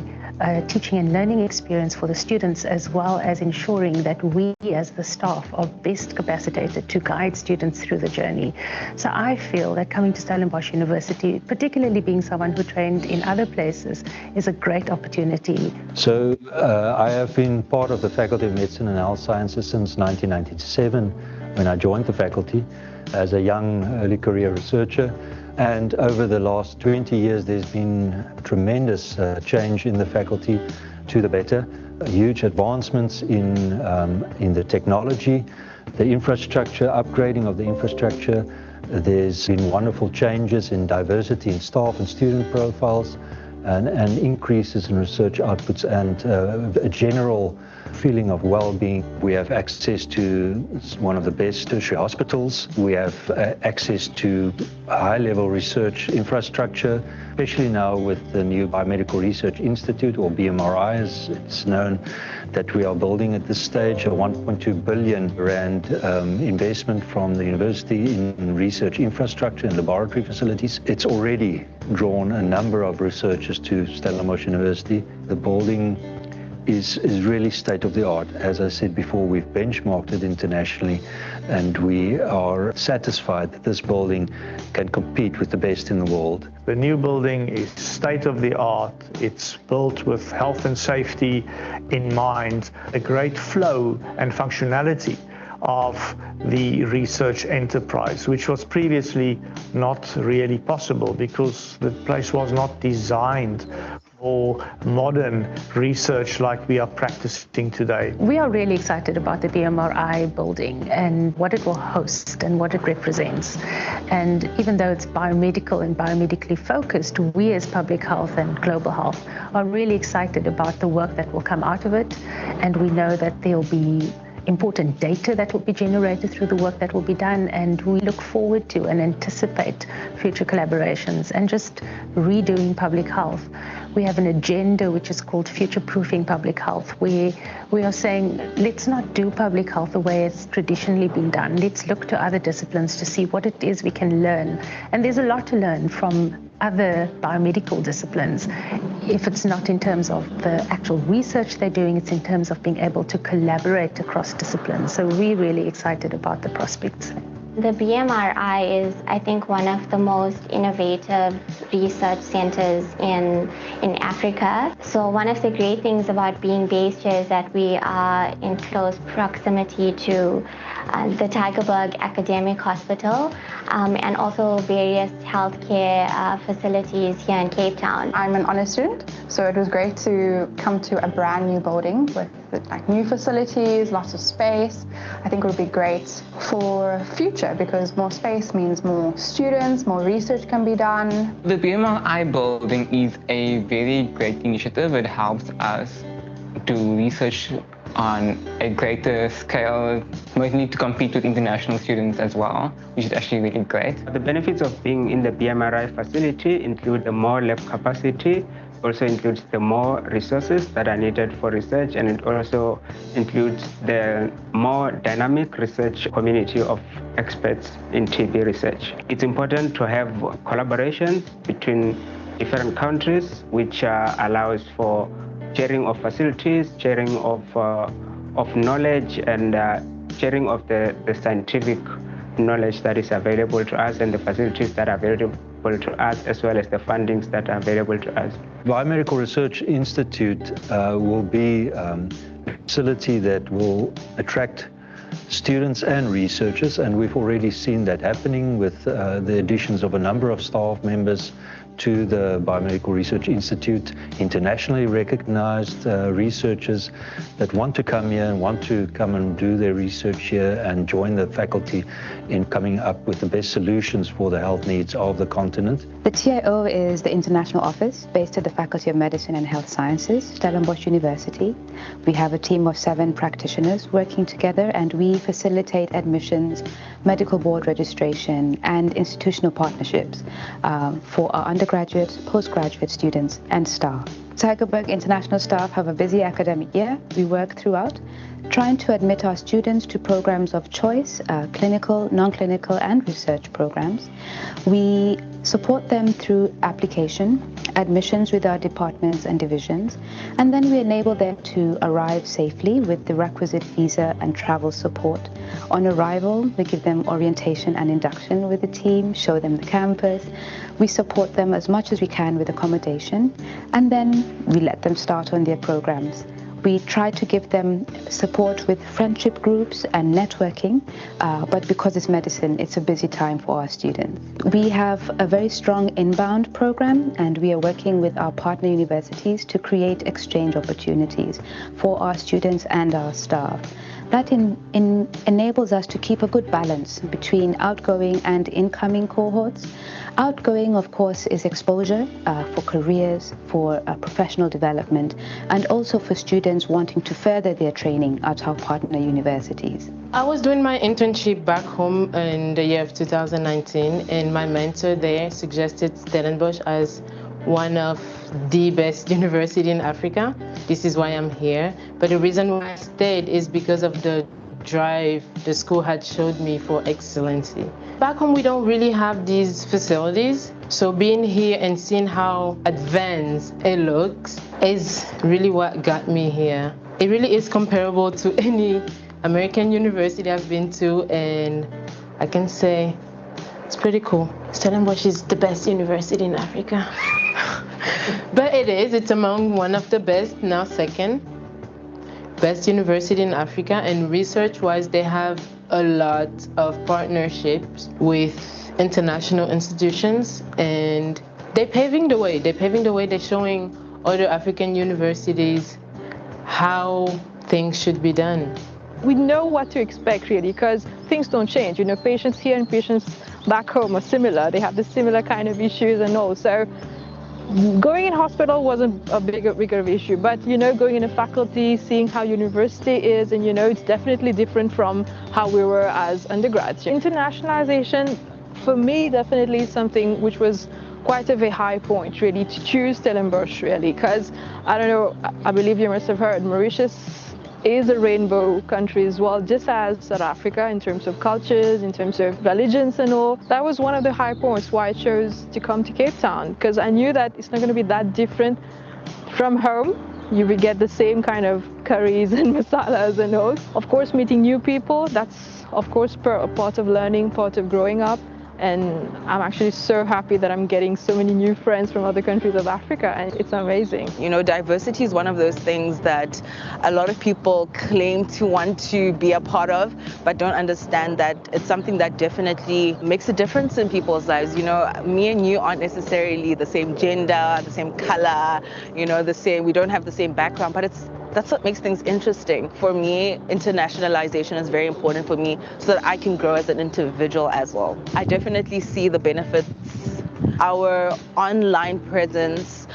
teaching and learning experience for the students, as well as ensuring that we as the staff are best capacitated to guide students through the journey. So I feel that coming to Stellenbosch University, particularly being someone who trained in other places, is a great opportunity. So I have been part of the Faculty of Medicine and Health Sciences since 1997 when I joined the faculty as a young early career researcher. And over the last 20 years, there's been tremendous change in the faculty to the better. Huge advancements in the technology, the infrastructure, upgrading of the infrastructure. There's been wonderful changes in diversity in staff and student profiles, and increases in research outputs, and a general feeling of well-being. We have access to one of the best tertiary hospitals. We have access to high-level research infrastructure, especially now with the new Biomedical Research Institute, or BMRI as it's known, that we are building at this stage, a 1.2 billion rand investment from the university in research infrastructure and laboratory facilities. It's already drawn a number of researchers to Stellenbosch University. The building is really state-of-the-art. As I said before, we've benchmarked it internationally, and we are satisfied that this building can compete with the best in the world. The new building is state-of-the-art. It's built with health and safety in mind, a great flow and functionality of the research enterprise, which was previously not really possible because the place was not designed for modern research like we are practicing today. We are really excited about the BMRI building and what it will host and what it represents. And even though it's biomedical and biomedically focused, we as public health and global health are really excited about the work that will come out of it. And we know that there will be important data that will be generated through the work that will be done, and we look forward to and anticipate future collaborations and just redoing public health. We have an agenda which is called Future-Proofing Public Health, where we are saying, let's not do public health the way it's traditionally been done. Let's look to other disciplines to see what it is we can learn. And there's a lot to learn from other biomedical disciplines. If it's not in terms of the actual research they're doing, it's in terms of being able to collaborate across disciplines. So we're really excited about the prospects. The BMRI is, I think, one of the most innovative research centers in Africa. So one of the great things about being based here is that we are in close proximity to the Tygerberg Academic Hospital and also various healthcare facilities here in Cape Town. I'm an honours student, so it was great to come to a brand new building with like new facilities, lots of space. I think it would be great for future because more space means more students, more research can be done. The BMRI building is a very great initiative. It helps us to research on a greater scale. We need to compete with international students as well, which is actually really great. The benefits of being in the BMRI facility include the more lab capacity, also includes the more resources that are needed for research, and it also includes the more dynamic research community of experts in TB research. It's important to have collaborations between different countries, which allows for sharing of facilities, sharing of knowledge, and sharing of the scientific knowledge that is available to us and the facilities that are available to us, as well as the fundings that are available to us. Biomedical Research Institute will be a facility that will attract students and researchers, and we've already seen that happening with the additions of a number of staff members to the Biomedical Research Institute, internationally recognized researchers that want to come here and want to come and do their research here and join the faculty in coming up with the best solutions for the health needs of the continent. The TIO is the international office based at the Faculty of Medicine and Health Sciences, Stellenbosch University. We have a team of 7 practitioners working together, and we facilitate admissions, medical board registration, and institutional partnerships for our undergraduate, postgraduate students and staff. Tygerberg international staff have a busy academic year. We work throughout, trying to admit our students to programs of choice, clinical, non-clinical, and research programs. We support them through application, admissions with our departments and divisions, and then we enable them to arrive safely with the requisite visa and travel support. On arrival, we give them orientation and induction with the team, show them the campus. We support them as much as we can with accommodation, and then we let them start on their programs. We try to give them support with friendship groups and networking, but because it's medicine, it's a busy time for our students. We have a very strong inbound program, and we are working with our partner universities to create exchange opportunities for our students and our staff. That enables us to keep a good balance between outgoing and incoming cohorts. Outgoing, of course, is exposure for careers, for professional development, and also for students wanting to further their training at our partner universities. I was doing my internship back home in the year of 2019, and my mentor there suggested Stellenbosch as one of the best university in Africa. This is why I'm here. But the reason why I stayed is because of the drive the school had showed me for excellency. Back home, we don't really have these facilities. So being here and seeing how advanced it looks is really what got me here. It really is comparable to any American university I've been to, and I can say it's pretty cool. Stellenbosch is the best university in Africa. But it's among one of the best, now second best university in Africa, and research-wise they have a lot of partnerships with international institutions, and they're paving the way. They're showing other African universities how things should be done. We know what to expect really, because things don't change. Patients here and patients back home are similar. They have the similar kind of issues and all. So going in hospital wasn't a bigger issue, but going in a faculty, seeing how university is, and it's definitely different from how we were as undergrads. Internationalization, for me, definitely something which was quite of a high point, really, to choose Stellenbosch, really, because I don't know, I believe you must have heard, Mauritius is a rainbow country as well, just as South Africa, in terms of cultures, in terms of religions and all. That was one of the high points why I chose to come to Cape Town, because I knew that it's not going to be that different from home. You will get the same kind of curries and masalas and all. Of course, meeting new people, that's of course part of learning, part of growing up. And I'm actually so happy that I'm getting so many new friends from other countries of Africa, and it's amazing. Diversity is one of those things that a lot of people claim to want to be a part of, but don't understand that it's something that definitely makes a difference in people's lives. Me and you aren't necessarily the same gender, the same color, we don't have the same background, but that's what makes things interesting. For me, internationalization is very important for me so that I can grow as an individual as well. I definitely see the benefits. Our online presence,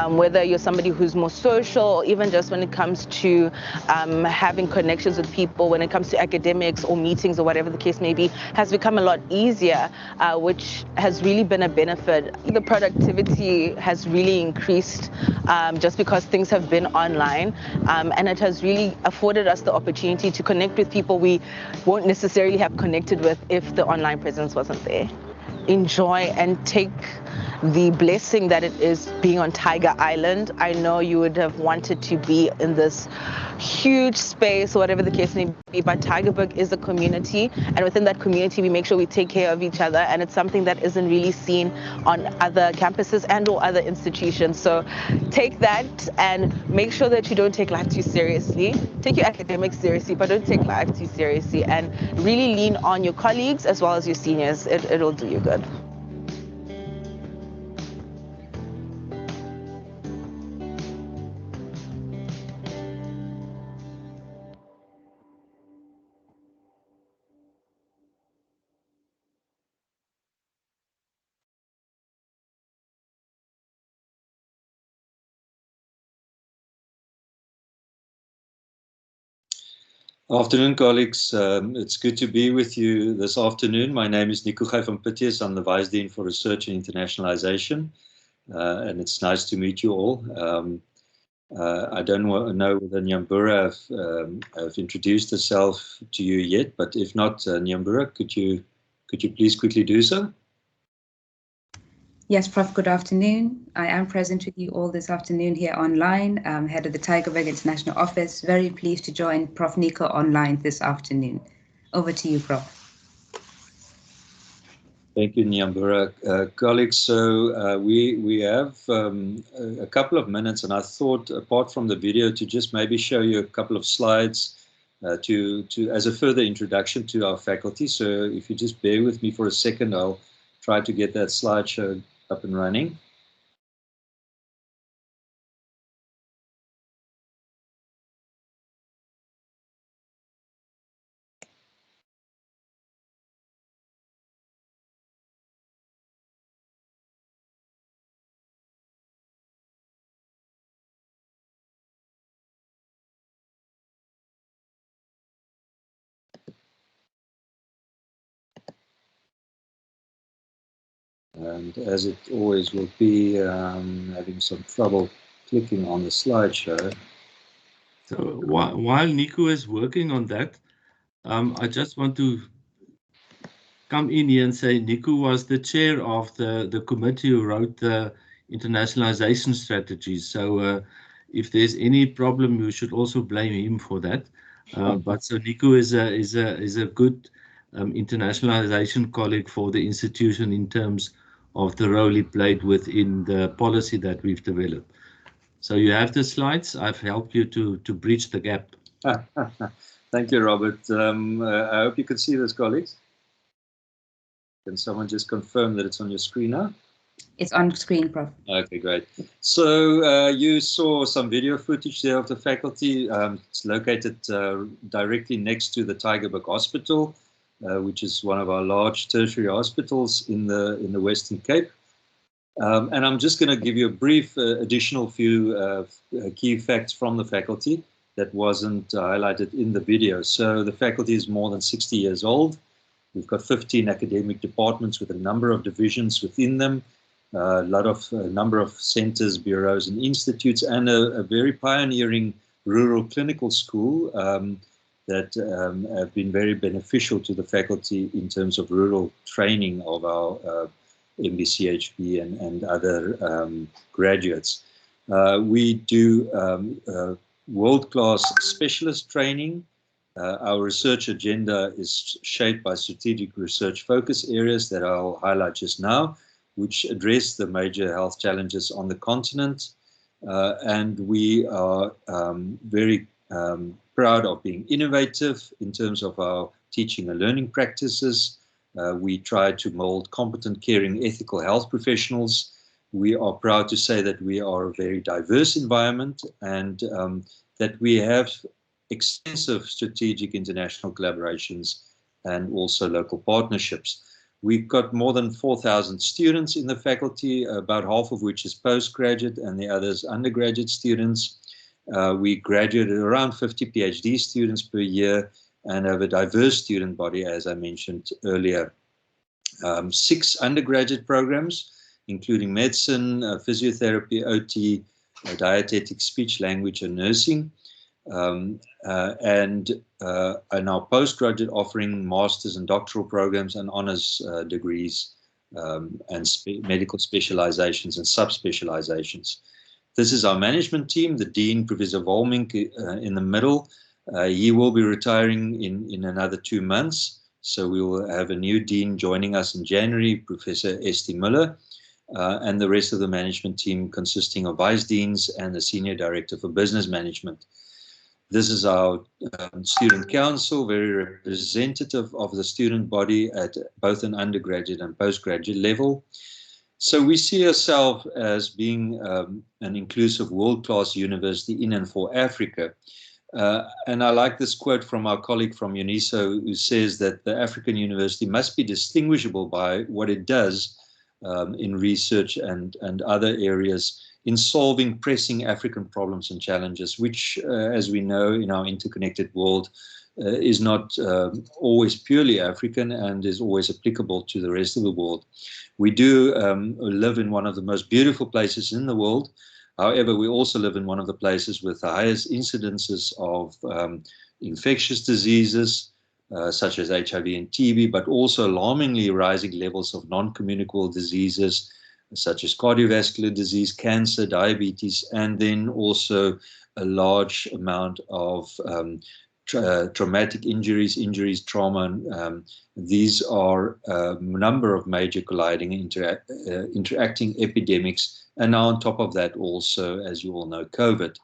whether you're somebody who's more social, or even just when it comes to having connections with people, when it comes to academics or meetings or whatever the case may be, has become a lot easier, which has really been a benefit. The productivity has really increased just because things have been online, and it has really afforded us the opportunity to connect with people we won't necessarily have connected with if the online presence wasn't there. Enjoy and take the blessing that it is being on Tiger Island. I know you would have wanted to be in this huge space or whatever the case may be, but Tygerberg is a community, and within that community we make sure we take care of each other, and it's something that isn't really seen on other campuses and or other institutions. So take that and make sure that you don't take life too seriously. Take your academics seriously, but don't take life too seriously, and really lean on your colleagues as well as your seniors. It'll do you good. Afternoon, colleagues. It's good to be with you this afternoon. My name is Nico Elema. I'm the Vice Dean for Research and Internationalization, and it's nice to meet you all. I don't know whether Nyambura have introduced herself to you yet, but if not, Nyambura, could you please quickly do so? Yes, Prof, good afternoon. I am present with you all this afternoon here online, head of the Tygerberg International Office. Very pleased to join Prof Nico online this afternoon. Over to you, Prof. Thank you, Nyambura. Colleagues, so we have a couple of minutes, and I thought, apart from the video, to just maybe show you a couple of slides as a further introduction to our faculty. So if you just bear with me for a second, I'll try to get that slideshow up and running. And as it always will be, having some trouble clicking on the slideshow. So while Nico is working on that, I just want to come in here and say Nico was the chair of the committee who wrote the internationalization strategies. So if there's any problem, you should also blame him for that. But so Nico is a good internationalization colleague for the institution in terms of the role he played within the policy that we've developed. So you have the slides. I've helped you to bridge the gap. Thank you, Robert. I hope you can see this, colleagues. Can someone just confirm that it's on your screen now? It's on screen, Prof. Okay, great. So you saw some video footage there of the faculty. It's located directly next to the Tygerberg Hospital, which is one of our large tertiary hospitals in the Western Cape. And I'm just going to give you a brief additional few key facts from the faculty that wasn't highlighted in the video. So the faculty is more than 60 years old. We've got 15 academic departments with a number of divisions within them, a number of centers, bureaus, and institutes, and a very pioneering rural clinical school that have been very beneficial to the faculty in terms of rural training of our MBCHP and other graduates. We do world-class specialist training. Our research agenda is shaped by strategic research focus areas that I'll highlight just now, which address the major health challenges on the continent. And we are very proud of being innovative in terms of our teaching and learning practices. We try to mold competent, caring, ethical health professionals. We are proud to say that we are a very diverse environment and that we have extensive strategic international collaborations and also local partnerships. We've got more than 4,000 students in the faculty, about half of which is postgraduate and the others undergraduate students. We graduated around 50 PhD students per year and have a diverse student body, as I mentioned earlier. 6 undergraduate programs, including medicine, physiotherapy, OT, dietetics, speech, language, and nursing. And our postgraduate offering masters and doctoral programs and honors degrees and medical specializations and subspecializations. This is our management team, the Dean, Professor Volmink, in the middle. He will be retiring in another 2 months. So we will have a new Dean joining us in January, Professor Esti Müller, and the rest of the management team consisting of Vice Deans and the Senior Director for Business Management. This is our student council, very representative of the student body at both an undergraduate and postgraduate level. So we see ourselves as being an inclusive world-class university in and for Africa. And I like this quote from our colleague from UNISO, who says that the African university must be distinguishable by what it does in research and other areas in solving pressing African problems and challenges, which, as we know, in our interconnected world, is not always purely African and is always applicable to the rest of the world. We do live in one of the most beautiful places in the world. However, we also live in one of the places with the highest incidences of infectious diseases, such as HIV and TB, but also alarmingly rising levels of non-communicable diseases, such as cardiovascular disease, cancer, diabetes, and then also a large amount of traumatic injuries, trauma. These are a number of major colliding, interacting epidemics, and now on top of that also, as you all know, COVID.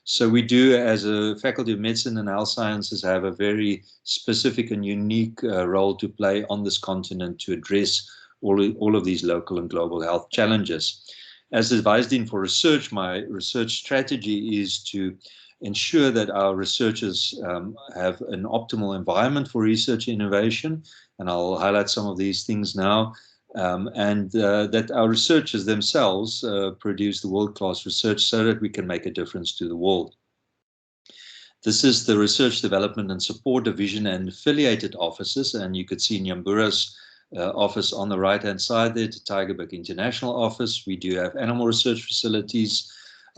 So we do, as a Faculty of Medicine and Health Sciences, have a very specific and unique role to play on this continent to address all of these local and global health challenges. As the Vice Dean for Research, my research strategy is to ensure that our researchers have an optimal environment for research innovation, and I'll highlight some of these things now, and that our researchers themselves produce the world-class research so that we can make a difference to the world. This is the Research Development and Support Division and affiliated offices, and you could see Nyambura's office on the right-hand side there, the Tygerberg International Office. We do have animal research facilities,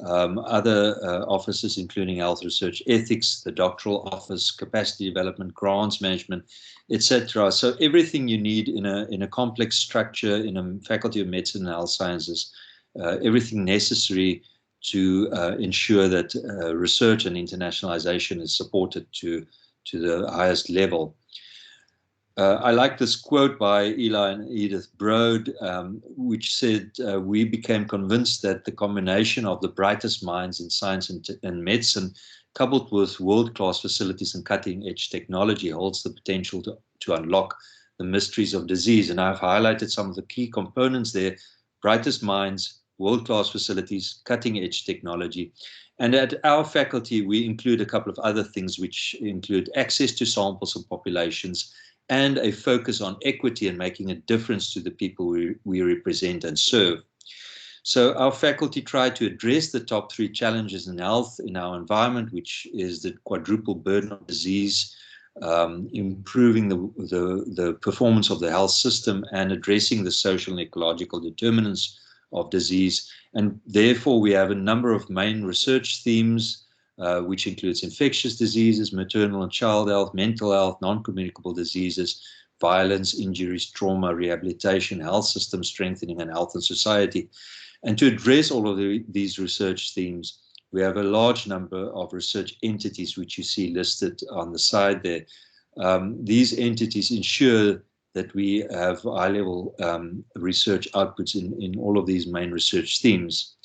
other offices including health research ethics, the doctoral office, capacity development, grants management, etc. So everything you need in a complex structure in a Faculty of Medicine and Health Sciences, everything necessary to ensure that research and internationalization is supported to the highest level. I like this quote by Eli and Edith Broad, which said, we became convinced that the combination of the brightest minds in science and medicine, coupled with world-class facilities and cutting-edge technology, holds the potential to unlock the mysteries of disease. And I've highlighted some of the key components there: brightest minds, world-class facilities, cutting-edge technology. And at our faculty, we include a couple of other things, which include access to samples and populations, and a focus on equity and making a difference to the people we represent and serve. So our faculty try to address the top three challenges in health in our environment, which is the quadruple burden of disease, improving the performance of the health system, and addressing the social and ecological determinants of disease. And therefore, we have a number of main research themes, which includes infectious diseases, maternal and child health, mental health, non-communicable diseases, violence, injuries, trauma, rehabilitation, health system strengthening, and health and society. And to address all of these research themes, we have a large number of research entities, which you see listed on the side there. These entities ensure that we have high-level research outputs in all of these main research themes.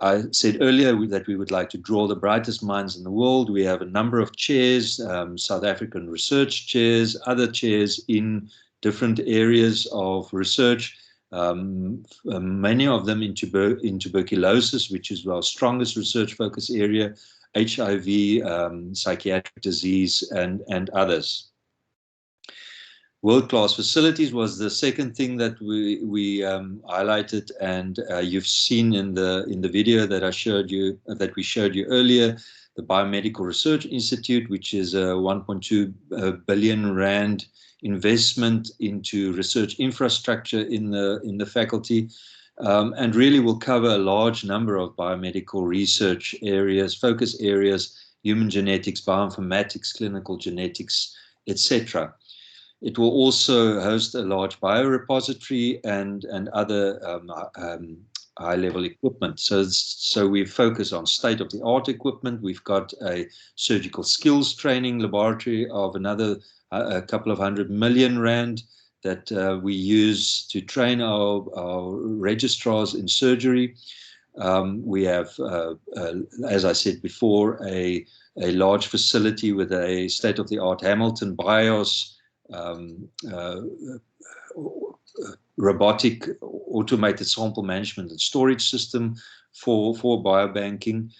I said earlier that we would like to draw the brightest minds in the world. We have a number of chairs, South African research chairs, other chairs in different areas of research, many of them in tuberculosis, which is our strongest research focus area, HIV, psychiatric disease, and others. World-class facilities was the second thing that we highlighted, and you've seen in the video that we showed you earlier, the Biomedical Research Institute, which is a 1.2 billion rand investment into research infrastructure in the faculty, and really will cover a large number of biomedical research areas, focus areas, human genetics, bioinformatics, clinical genetics, etc. It will also host a large biorepository and other high-level equipment. So we focus on state-of-the-art equipment. We've got a surgical skills training laboratory of another a couple of 100 million rand that we use to train our registrars in surgery. We have, as I said before, a large facility with a state-of-the-art Hamilton BIOS, robotic automated sample management and storage system for biobanking.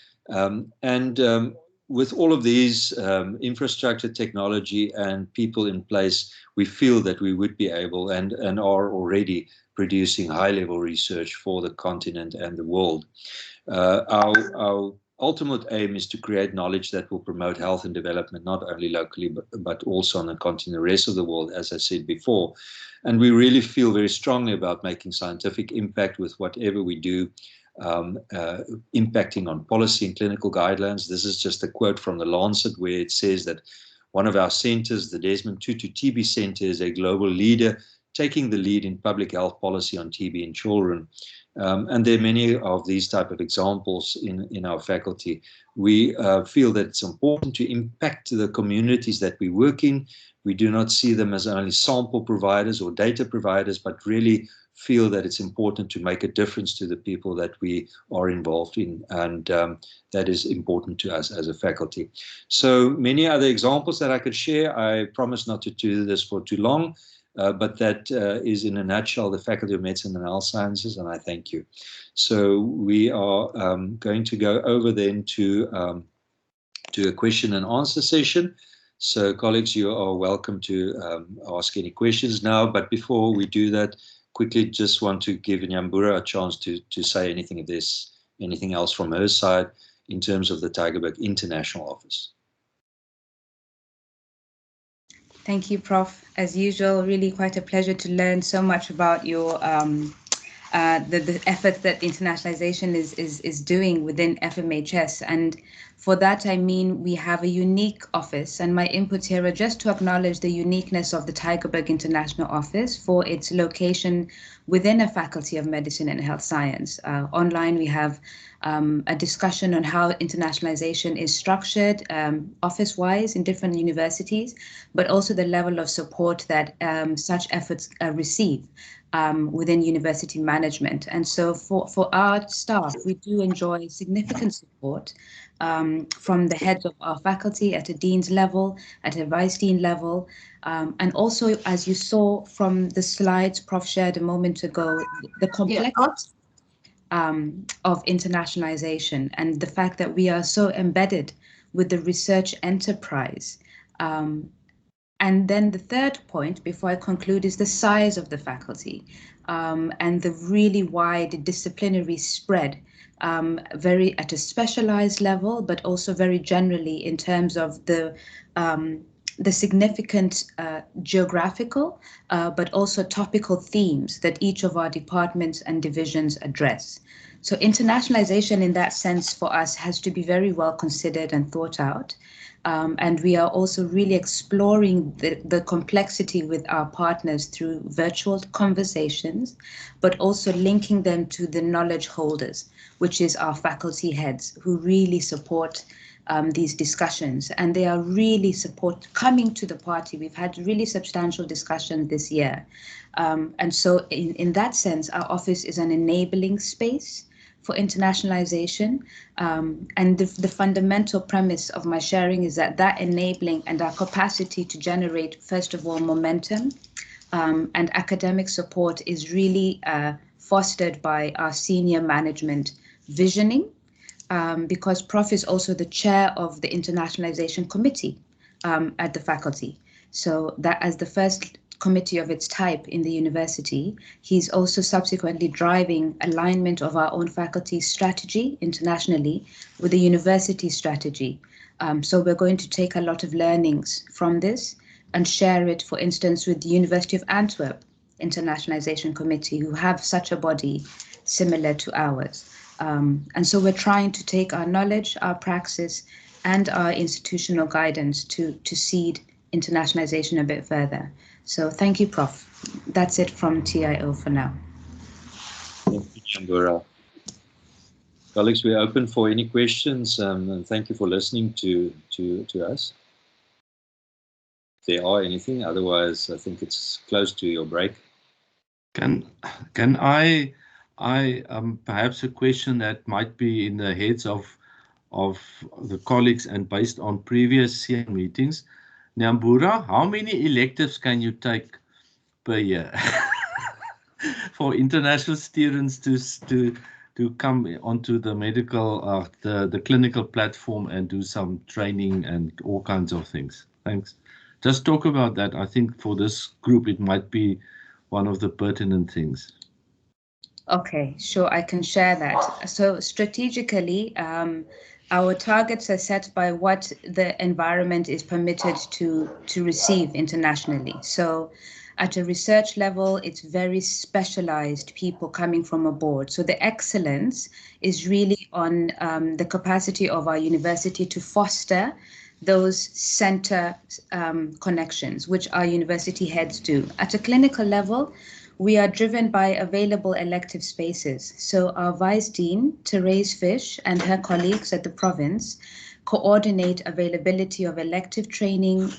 With all of these infrastructure, technology, and people in place, we feel that we would be able and are already producing high-level research for the continent and the world. Our ultimate aim is to create knowledge that will promote health and development, not only locally, but also on the continent, the rest of the world, as I said before. And we really feel very strongly about making scientific impact with whatever we do, impacting on policy and clinical guidelines. This is just a quote from the Lancet, where it says that one of our centers, the Desmond Tutu TB Center, is a global leader, taking the lead in public health policy on TB in children. And there are many of these type of examples in our faculty. We feel that it's important to impact the communities that we work in. We do not see them as only sample providers or data providers, but really feel that it's important to make a difference to the people that we are involved in, and that is important to us as a faculty. So many other examples that I could share. I promise not to do this for too long, but that is in a nutshell the Faculty of Medicine and Health Sciences, and I thank you. So we are going to go over then to a question and answer session. So colleagues, you are welcome to ask any questions now, but before we do that, quickly just want to give Nyambura a chance to say anything if there's anything else from her side in terms of the Tygerberg International Office. Thank you, Prof. As usual, really quite a pleasure to learn so much about your the efforts that internationalization is doing within FMHS. And for that, I mean, we have a unique office, and my input here are just to acknowledge the uniqueness of the Tygerberg International Office for its location within a Faculty of Medicine and Health Science. Online, we have a discussion on how internationalization is structured office-wise in different universities, but also the level of support that such efforts receive within university management. And so for our staff, we do enjoy significant support from the heads of our faculty at a dean's level, at a vice dean level, and also, as you saw from the slides Prof shared a moment ago, the complexity of internationalization and the fact that we are so embedded with the research enterprise. And then the third point, before I conclude, is the size of the faculty and the really wide disciplinary spread, very at a specialized level, but also very generally in terms of the significant geographical, but also topical themes that each of our departments and divisions address. So internationalization in that sense for us has to be very well considered and thought out. And we are also really exploring the complexity with our partners through virtual conversations, but also linking them to the knowledge holders, which is our faculty heads, who really support these discussions. And they are really coming to the party. We've had really substantial discussion this year. And so in that sense, our office is an enabling space for internationalization. And the fundamental premise of my sharing is that enabling and our capacity to generate, first of all, momentum and academic support is really fostered by our senior management visioning, because Prof is also the chair of the Internationalization Committee at the faculty. So that as the first committee of its type in the university, he's also subsequently driving alignment of our own faculty strategy internationally with the university strategy. So we're going to take a lot of learnings from this and share it, for instance, with the University of Antwerp Internationalization Committee, who have such a body similar to ours. And so we're trying to take our knowledge, our praxis, and our institutional guidance to seed internationalization a bit further. So thank you, Prof. That's it from TIO for now. Thank you, Nyambura. Colleagues, we're open for any questions, and thank you for listening to us. If there are anything, otherwise I think it's close to your break. Can I perhaps a question that might be in the heads of the colleagues and based on previous SIAN meetings. Nyambura, how many electives can you take per year for international students to come onto the medical, the clinical platform and do some training and all kinds of things? Thanks. Just talk about that. I think for this group, it might be one of the pertinent things. Okay, sure, I can share that. So strategically, our targets are set by what the environment is permitted to receive internationally. So at a research level, it's very specialized people coming from aboard. So the excellence is really on the capacity of our university to foster those center connections, which our university heads do. At a clinical level, we are driven by available elective spaces. So our Vice Dean, Therese Fish, and her colleagues at the province coordinate availability of elective training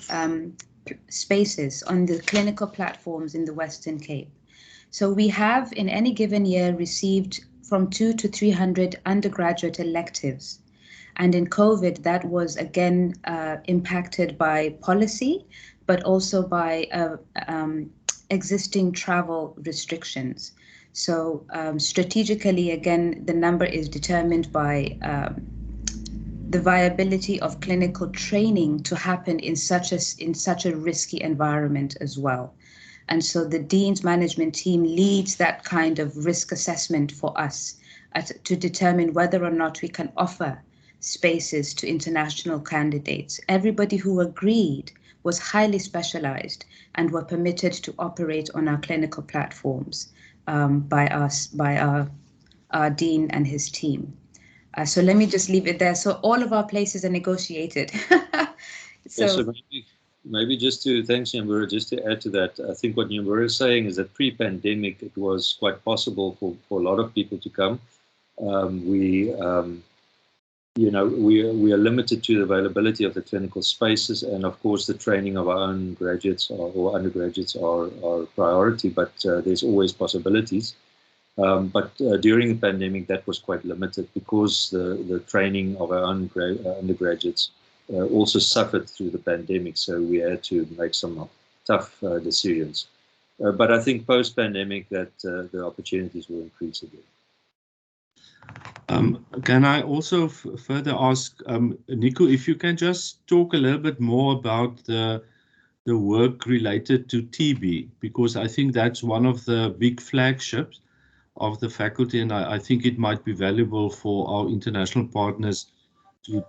spaces on the clinical platforms in the Western Cape. So we have in any given year received from 200 to 300 undergraduate electives. And in COVID, that was again impacted by policy, but also by existing travel restrictions. So strategically, again, the number is determined by the viability of clinical training to happen in such a risky environment as well. And so the Dean's management team leads that kind of risk assessment for us to determine whether or not we can offer spaces to international candidates. Everybody who agreed was highly specialized and were permitted to operate on our clinical platforms by our dean and his team. So let me just leave it there. So all of our places are negotiated. So maybe just to, thanks Nyambura, just to add to that, I think what Nyambura is saying is that pre-pandemic, it was quite possible for a lot of people to come. We are limited to the availability of the clinical spaces, and of course the training of our own graduates or undergraduates are priority, but there's always possibilities. But during the pandemic, that was quite limited because the training of our own undergraduates also suffered through the pandemic, so we had to make some tough decisions. But I think post-pandemic that the opportunities will increase again. Can I also further ask, Nico, if you can just talk a little bit more about the work related to TB, because I think that's one of the big flagships of the faculty, and I think it might be valuable for our international partners to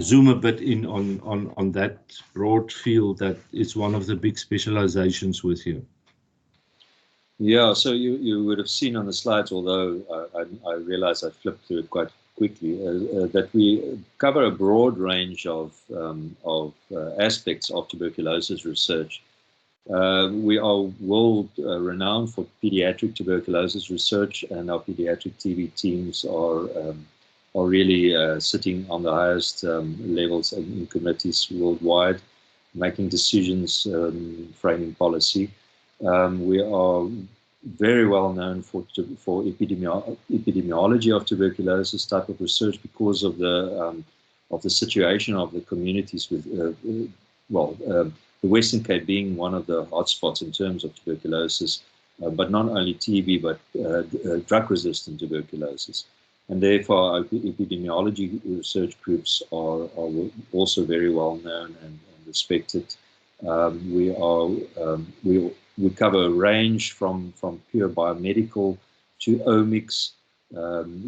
zoom a bit in on that broad field that is one of the big specializations with you. Yeah, so you would have seen on the slides, although I realize I flipped through it quite quickly, that we cover a broad range of aspects of tuberculosis research. We are world renowned for pediatric tuberculosis research, and our pediatric TB teams are really sitting on the highest levels in committees worldwide, making decisions, framing policy. We are very well known for epidemiology of tuberculosis type of research because of the situation of the communities with the Western Cape being one of the hotspots in terms of tuberculosis, but not only TB but drug-resistant tuberculosis, and therefore our epidemiology research groups are also very well known and respected. We cover a range from pure biomedical to omics.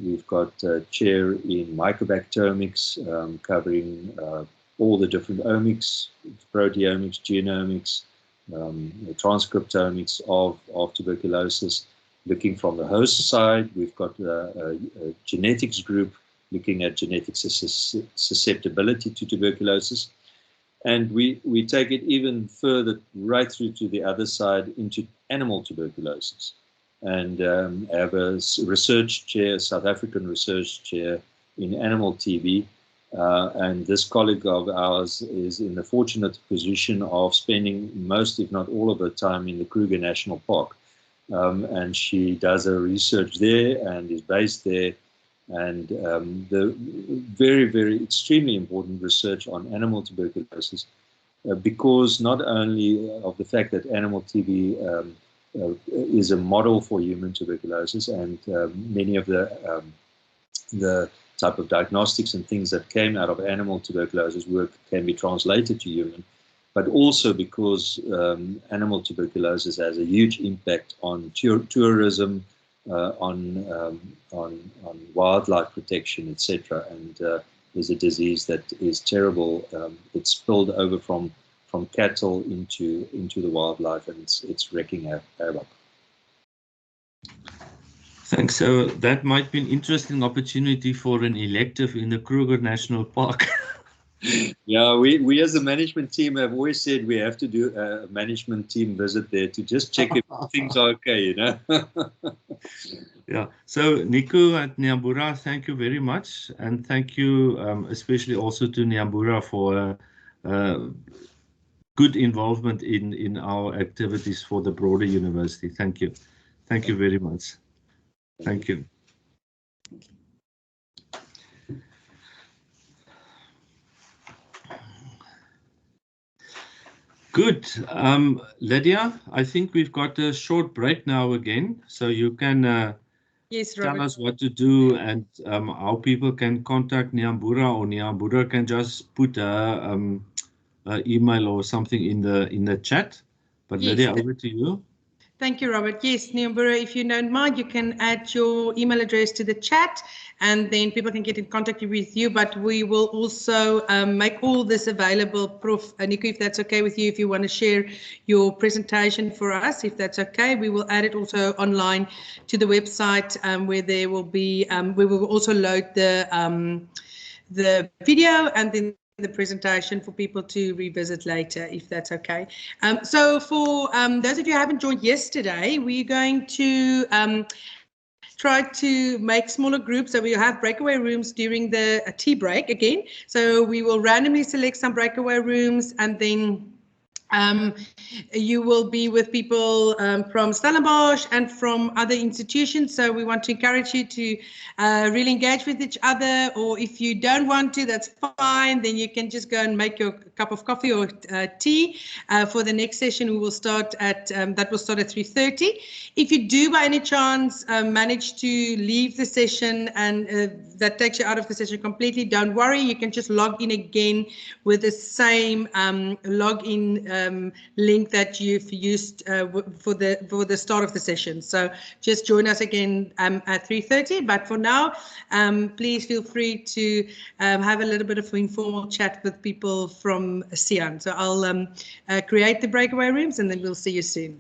We've got a chair in mycobacteriomics, covering all the different omics, proteomics, genomics, transcriptomics of tuberculosis. Looking from the host side, we've got a genetics group looking at genetic susceptibility to tuberculosis. And we take it even further right through to the other side into animal tuberculosis, and have a research chair, South African research chair in animal TB. And this colleague of ours is in the fortunate position of spending most, if not all of her time in the Kruger National Park. And she does her research there and is based there. And the very, very extremely important research on animal tuberculosis, because not only of the fact that animal TB is a model for human tuberculosis, and many of the type of diagnostics and things that came out of animal tuberculosis work can be translated to human, but also because animal tuberculosis has a huge impact on tourism, on wildlife protection, etc. And there's a disease that is terrible. It's spilled over from cattle into the wildlife, and it's wreaking havoc. Thanks. So that might be an interesting opportunity for an elective in the Kruger National Park. Yeah, we as a management team have always said we have to do a management team visit there to just check if things are okay, you know. Yeah. So Nico and Nyambura, thank you very much, and thank you especially also to Nyambura for good involvement in our activities for the broader university. Thank you. Thank you very much. Thank you. Good. Lydia, I think we've got a short break now again, so you can yes, tell us what to do and how people can contact Nyambura, or Nyambura can just put a email or something in the chat. But yes, Lydia, over to you. Thank you, Robert. Yes, Nyambura, if you don't mind, you can add your email address to the chat, and then people can get in contact with you. But we will also make all this available, Prof. Nico, if that's okay with you, if you want to share your presentation for us, if that's okay, we will add it also online to the website where there will be, we will also load the video and then the presentation for people to revisit later, if that's okay. So for those of you who haven't joined yesterday, we're going to try to make smaller groups. So we'll have breakaway rooms during the tea break again. So we will randomly select some breakaway rooms, and then you will be with people from Stellenbosch and from other institutions. So we want to encourage you to really engage with each other, or if you don't want to, that's fine. Then you can just go and make your cup of coffee or tea. For the next session, we will start at, that will start at 3:30. If you do by any chance manage to leave the session and that takes you out of the session completely, don't worry, you can just log in again with the same login link that you've used for the start of the session. So just join us again at 3:30. But for now, please feel free to have a little bit of informal chat with people from SIAN. So I'll create the breakaway rooms, and then we'll see you soon.